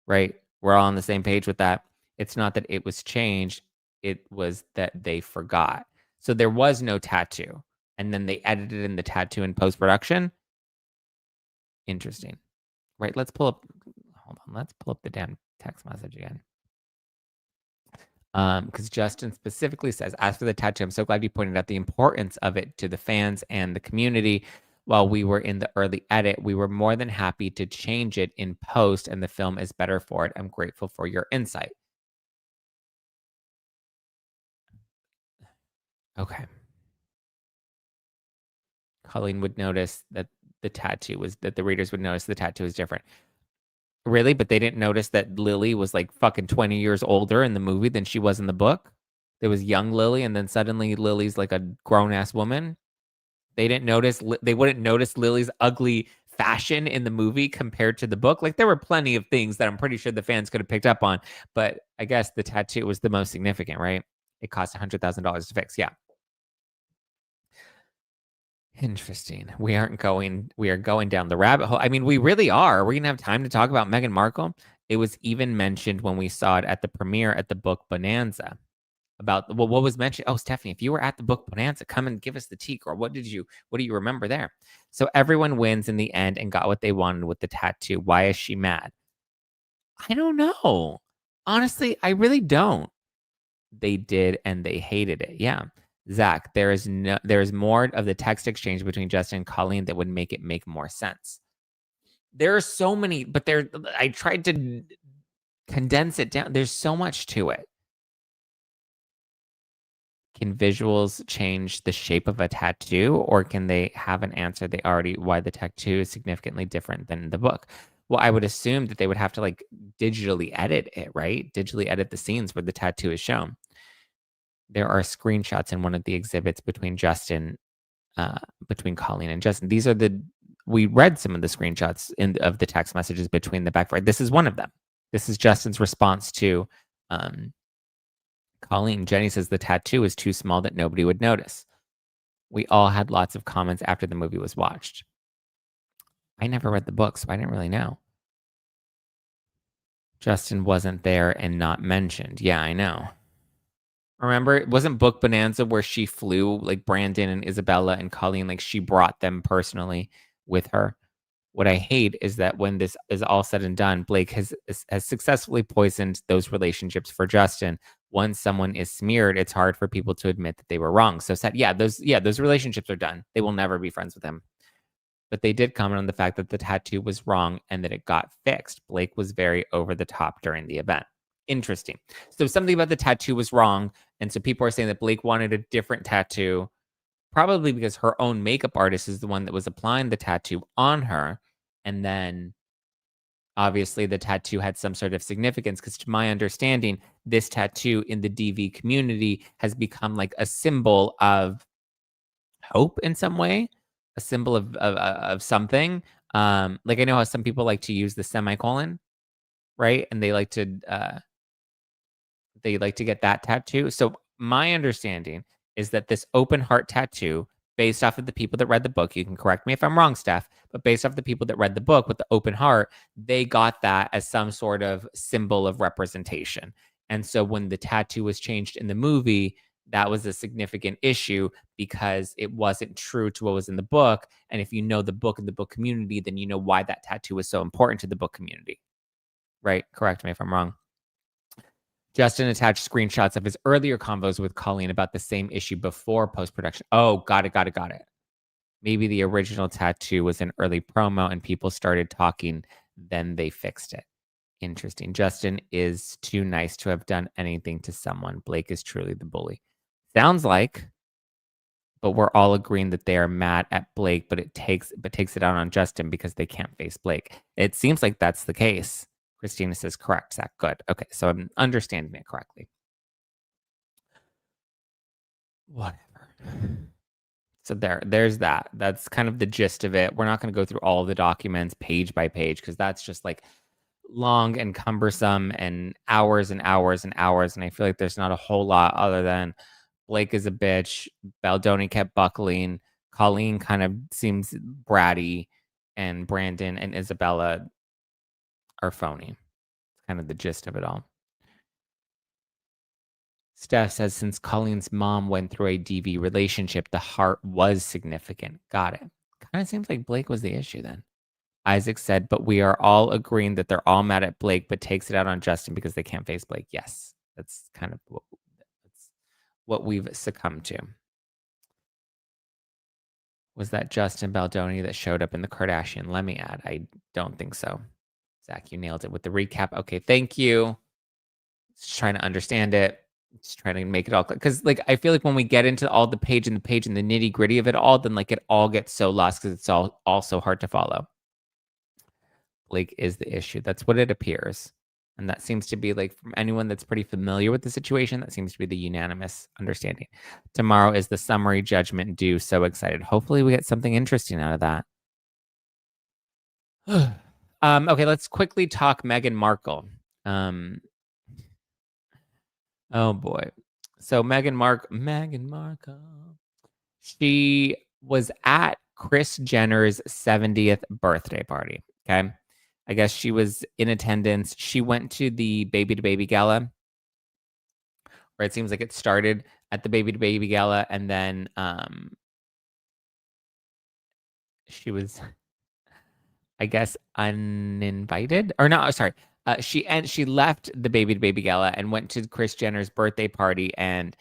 Right? We're all on the same page with that. It's not that it was changed. It was that they forgot. So there was no tattoo. And then they edited in the tattoo in post-production. Interesting. Right, let's pull up. Hold on, let's pull up the damn text message again. Because Justin specifically says, as for the tattoo, I'm so glad you pointed out the importance of it to the fans and the community. While we were in the early edit, we were more than happy to change it in post, and the film is better for it. I'm grateful for your insight. Okay. Colleen would notice that the readers would notice the tattoo is different. Really? But they didn't notice that Lily was like fucking 20 years older in the movie than she was in the book? There was young Lily, and then suddenly Lily's like a grown-ass woman? They wouldn't notice Lily's ugly fashion in the movie compared to the book? Like, there were plenty of things that I'm pretty sure the fans could have picked up on, but I guess the tattoo was the most significant, right? It cost $100,000 to fix. Yeah. Interesting. We are going down the rabbit hole. I mean, we really are. We're going to have time to talk about Meghan Markle. It was even mentioned when we saw it at the premiere at the book Bonanza about what was mentioned. Oh, Stephanie, if you were at the book Bonanza, come and give us the tea, girl. What do you remember there? So everyone wins in the end and got what they wanted with the tattoo. Why is she mad? I don't know. Honestly, I really don't. They did, and they hated it. Yeah. Zack, there is more of the text exchange between Justin and Colleen that would make it make more sense. There are so many, but I tried to condense it down. There's so much to it. Can visuals change the shape of a tattoo, or can they have an answer why the tattoo is significantly different than the book? Well, I would assume that they would have to like digitally edit it, right? Digitally edit the scenes where the tattoo is shown. There are screenshots in one of the exhibits between Colleen and Justin. We read some of the screenshots of the text messages between the back. This is one of them. This is Justin's response to Colleen. Jenny says the tattoo is too small that nobody would notice. We all had lots of comments after the movie was watched. I never read the book, so I didn't really know. Justin wasn't there and not mentioned. Yeah, I know. Remember, it wasn't Book Bonanza where she flew, like Brandon and Isabella and Colleen, like she brought them personally with her. What I hate is that when this is all said and done, Blake has successfully poisoned those relationships for Justin. Once someone is smeared, it's hard for people to admit that they were wrong. So sad. Those relationships are done. They will never be friends with him. But they did comment on the fact that the tattoo was wrong and that it got fixed. Blake was very over the top during the event. Interesting. So something about the tattoo was wrong. And so people are saying that Blake wanted a different tattoo, probably because her own makeup artist is the one that was applying the tattoo on her. And then obviously the tattoo had some sort of significance because to my understanding, this tattoo in the DV community has become like a symbol of hope in some way, a symbol of something. Like I know how some people like to use the semicolon, right? And they like to get that tattoo. So my understanding is that this open heart tattoo, based off of the people that read the book, you can correct me if I'm wrong, Steph, but based off the people that read the book with the open heart, they got that as some sort of symbol of representation. And so when the tattoo was changed in the movie, that was a significant issue because it wasn't true to what was in the book. And if you know the book and the book community, then you know why that tattoo was so important to the book community. Right? Correct me if I'm wrong. Justin attached screenshots of his earlier convos with Colleen about the same issue before post-production. Oh, got it. Maybe the original tattoo was an early promo and people started talking, then they fixed it. Interesting. Justin is too nice to have done anything to someone. Blake is truly the bully. Sounds like, but we're all agreeing that they are mad at Blake, but takes it out on Justin because they can't face Blake. It seems like that's the case. Christina says, correct, Zach. Good. Okay, so I'm understanding it correctly. Whatever. So there's that. That's kind of the gist of it. We're not going to go through all the documents page by page because that's just like long and cumbersome and hours and hours and hours. And I feel like there's not a whole lot other than Blake is a bitch. Baldoni kept buckling. Colleen kind of seems bratty. And Brandon and Isabella are phony. It's kind of the gist of it all. Steph says, since Colleen's mom went through a DV relationship, the heart was significant. Got it. Kind of seems like Blake was the issue then. Isaac said, but we are all agreeing that they're all mad at Blake, but takes it out on Justin because they can't face Blake. Yes, that's kind of what we've succumbed to. Was that Justin Baldoni that showed up in the Kardashian? Let me add. I don't think so. Zach, you nailed it with the recap. Okay, thank you. Just trying to understand it. Just trying to make it all clear. Because like I feel like when we get into all the page and the nitty gritty of it all, then like it all gets so lost because it's all so hard to follow. Blake is the issue. That's what it appears. And that seems to be like from anyone that's pretty familiar with the situation, that seems to be the unanimous understanding. Tomorrow is the summary judgment due. So excited. Hopefully we get something interesting out of that. Okay, let's quickly talk Meghan Markle. Oh boy. So Meghan Markle. She was at Kris Jenner's 70th birthday party. Okay. I guess she was in attendance. She went to the Baby to Baby gala, where it seems like it started at the Baby to Baby gala, and then she was, I guess, uninvited, or no, sorry. She left the Baby to Baby gala and went to Kris Jenner's birthday party, and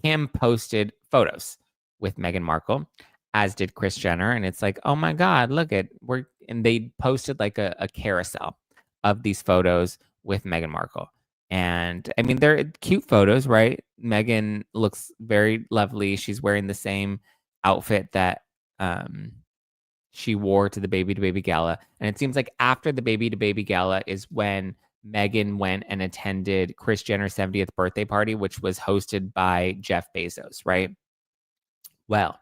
Kim posted photos with Meghan Markle, as did Kris Jenner, and it's like, oh my God, look at and they posted like a carousel of these photos with Meghan Markle. And I mean, they're cute photos, right? Meghan looks very lovely. She's wearing the same outfit that she wore to the Baby to Baby gala. And it seems like after the Baby to Baby gala is when Meghan went and attended Kris Jenner's 70th birthday party, which was hosted by Jeff Bezos, right? Well,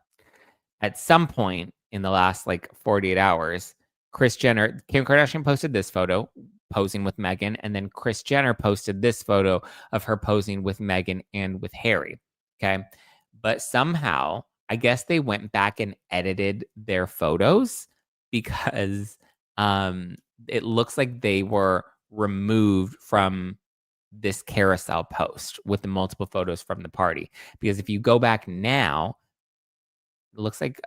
at some point in the last like 48 hours, Kim Kardashian posted this photo posing with Meghan, and then Kris Jenner posted this photo of her posing with Meghan and with Harry. Okay. But somehow, I guess they went back and edited their photos because it looks like they were removed from this carousel post with the multiple photos from the party. Because if you go back now, it looks like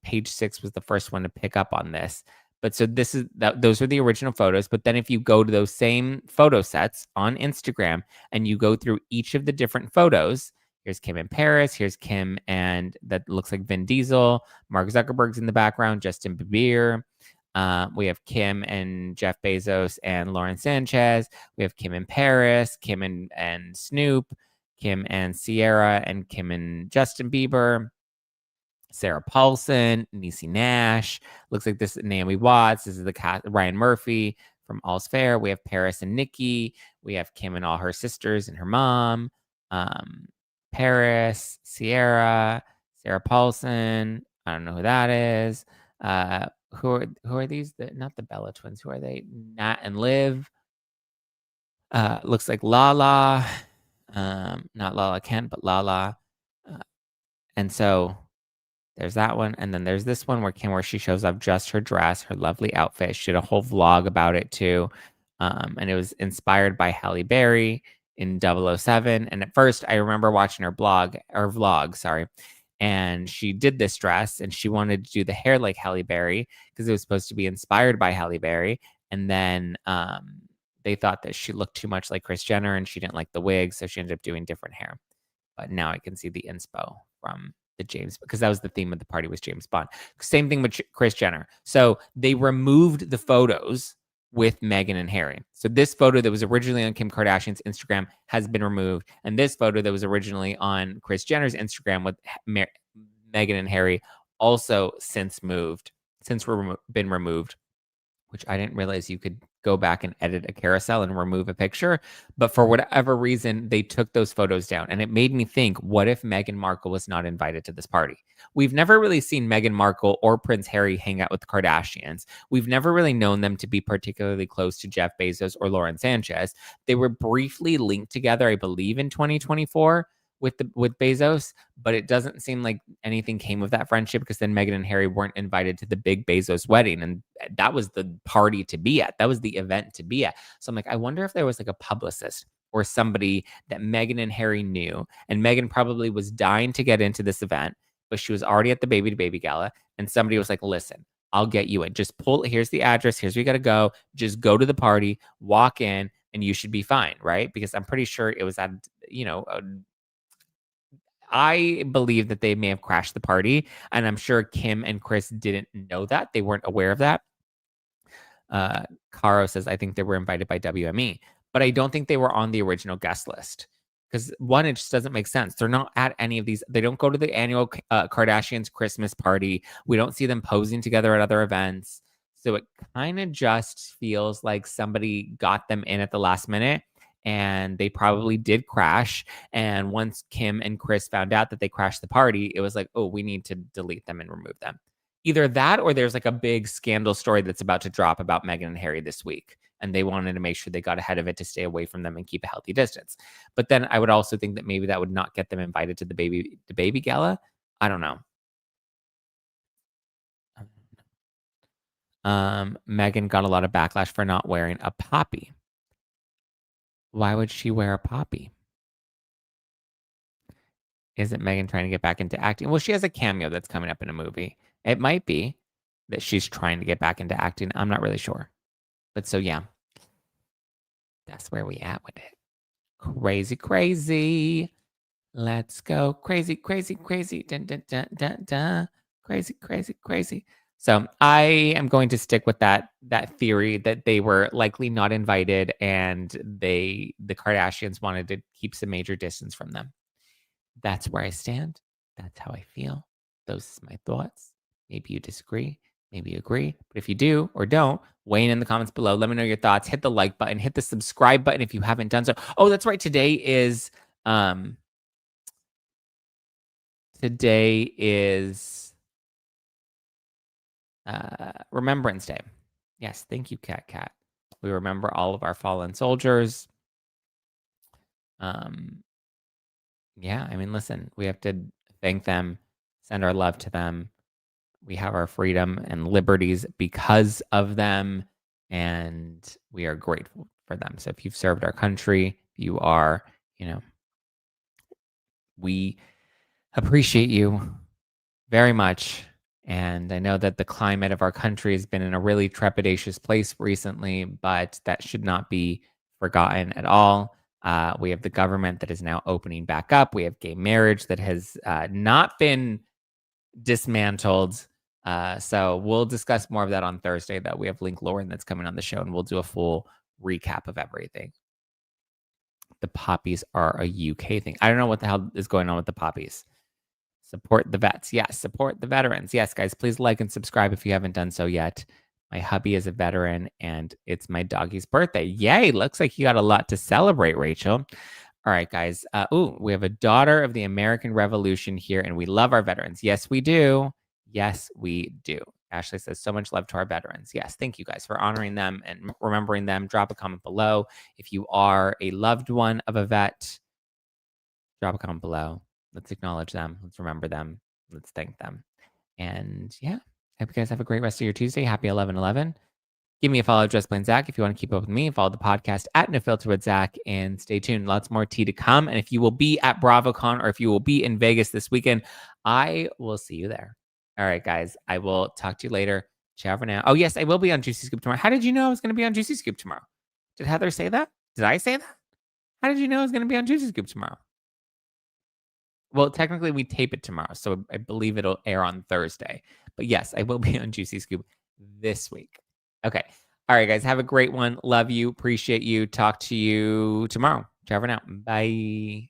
page 6 was the first one to pick up on this. But so those are the original photos. But then if you go to those same photo sets on Instagram and you go through each of the different photos, here's Kim in Paris, here's Kim and that looks like Vin Diesel, Mark Zuckerberg's in the background, Justin Bieber. We have Kim and Jeff Bezos and Lauren Sanchez. We have Kim in Paris, Kim and Snoop, Kim and Sierra, and Kim and Justin Bieber. Sarah Paulson, Niecy Nash. Looks like this is Naomi Watts. This is the cast, Ryan Murphy from All's Fair. We have Paris and Nikki. We have Kim and all her sisters and her mom. Paris, Sierra, Sarah Paulson. I don't know who that is. Who are these? Not the Bella twins. Who are they? Nat and Liv. Looks like Lala. Not Lala Kent, but Lala. And so there's that one. And then there's this one where she shows off just her dress, her lovely outfit. She did a whole vlog about it too. And it was inspired by Halle Berry in 007. And at first I remember watching her vlog, and she did this dress and she wanted to do the hair like Halle Berry because it was supposed to be inspired by Halle Berry. And then they thought that she looked too much like Kris Jenner and she didn't like the wig. So she ended up doing different hair. But now I can see the inspo from the James, because that was the theme of the party, was James Bond. Same thing with Kris Jenner. So they removed the photos with Meghan and Harry. So this photo that was originally on Kim Kardashian's Instagram has been removed. And this photo that was originally on Kris Jenner's Instagram with Meghan and Harry also since been removed. which I didn't realize you could go back and edit a carousel and remove a picture. But for whatever reason, they took those photos down. And it made me think, what if Meghan Markle was not invited to this party? We've never really seen Meghan Markle or Prince Harry hang out with the Kardashians. We've never really known them to be particularly close to Jeff Bezos or Lauren Sanchez. They were briefly linked together, I believe, in 2024 with Bezos, but it doesn't seem like anything came of that friendship, because then Meghan and Harry weren't invited to the big Bezos wedding, and that was the party to be at. That was the event to be at. So I'm like, I wonder if there was like a publicist or somebody that Meghan and Harry knew, and Meghan probably was dying to get into this event, but she was already at the baby to baby gala, and somebody was like, listen, I'll get you in. Just here's the address. Here's where you got to go. Just go to the party, walk in, and you should be fine, right? Because I'm pretty sure it was at, I believe that they may have crashed the party, and I'm sure Kim and Kris didn't know that. They weren't aware of that. Caro says, I think they were invited by WME, but I don't think they were on the original guest list, because one, it just doesn't make sense. They're not at any of these. They don't go to the annual Kardashians Christmas party. We don't see them posing together at other events. So it kind of just feels like somebody got them in at the last minute, and they probably did crash. And once Kim and Kris found out that they crashed the party, it was like, oh, we need to delete them and remove them. Either that, or there's like a big scandal story that's about to drop about Meghan and Harry this week, and they wanted to make sure they got ahead of it to stay away from them and keep a healthy distance. But then I would also think that maybe that would not get them invited to the baby gala. I don't know. Meghan got a lot of backlash for not wearing a poppy. Why would she wear a poppy? Isn't Meghan trying to get back into acting? Well, she has a cameo that's coming up in a movie. It might be that she's trying to get back into acting. I'm not really sure. But so, yeah. That's where we at with it. Crazy, crazy. Let's go. Crazy, crazy, crazy. Dun, dun, dun, dun, dun. Crazy, crazy, crazy. So I am going to stick with that theory that they were likely not invited, and the Kardashians wanted to keep some major distance from them. That's where I stand. That's how I feel. Those are my thoughts. Maybe you disagree. Maybe you agree. But if you do or don't, weigh in the comments below. Let me know your thoughts. Hit the like button. Hit the subscribe button if you haven't done so. Oh, that's right. Today is Remembrance Day. Yes, thank you, Cat. We remember all of our fallen soldiers. Yeah, I mean, listen, we have to thank them, send our love to them. We have our freedom and liberties because of them, and we are grateful for them. So if you've served our country, you are, we appreciate you very much. And I know that the climate of our country has been in a really trepidatious place recently, but that should not be forgotten at all. We have the government that is now opening back up. We have gay marriage that has not been dismantled. So we'll discuss more of that on Thursday, though. We have Link Lauren that's coming on the show, and we'll do a full recap of everything. The poppies are a UK thing. I don't know what the hell is going on with the poppies. Support the vets. Yes, support the veterans. Yes, guys, please like and subscribe if you haven't done so yet. My hubby is a veteran, and it's my doggy's birthday. Yay, looks like you got a lot to celebrate, Rachel. All right, guys. We have a daughter of the American Revolution here, and we love our veterans. Yes, we do. Yes, we do. Ashley says, so much love to our veterans. Yes, thank you guys for honoring them and remembering them. Drop a comment below. If you are a loved one of a vet, drop a comment below. Let's acknowledge them. Let's remember them. Let's thank them. And yeah, I hope you guys have a great rest of your Tuesday. Happy 11/11. Give me a follow, Just Plain Zack, if you want to keep up with me. Follow the podcast at No Filter with Zack, and stay tuned. Lots more tea to come. And if you will be at BravoCon, or if you will be in Vegas this weekend, I will see you there. All right, guys. I will talk to you later. Ciao for now. Oh, yes, I will be on Juicy Scoop tomorrow. How did you know I was going to be on Juicy Scoop tomorrow? Did Heather say that? Did I say that? How did you know I was going to be on Juicy Scoop tomorrow? Well, technically, we tape it tomorrow, so I believe it'll air on Thursday. But yes, I will be on Juicy Scoop this week. Okay. All right, guys. Have a great one. Love you. Appreciate you. Talk to you tomorrow. Ciao for now. Bye.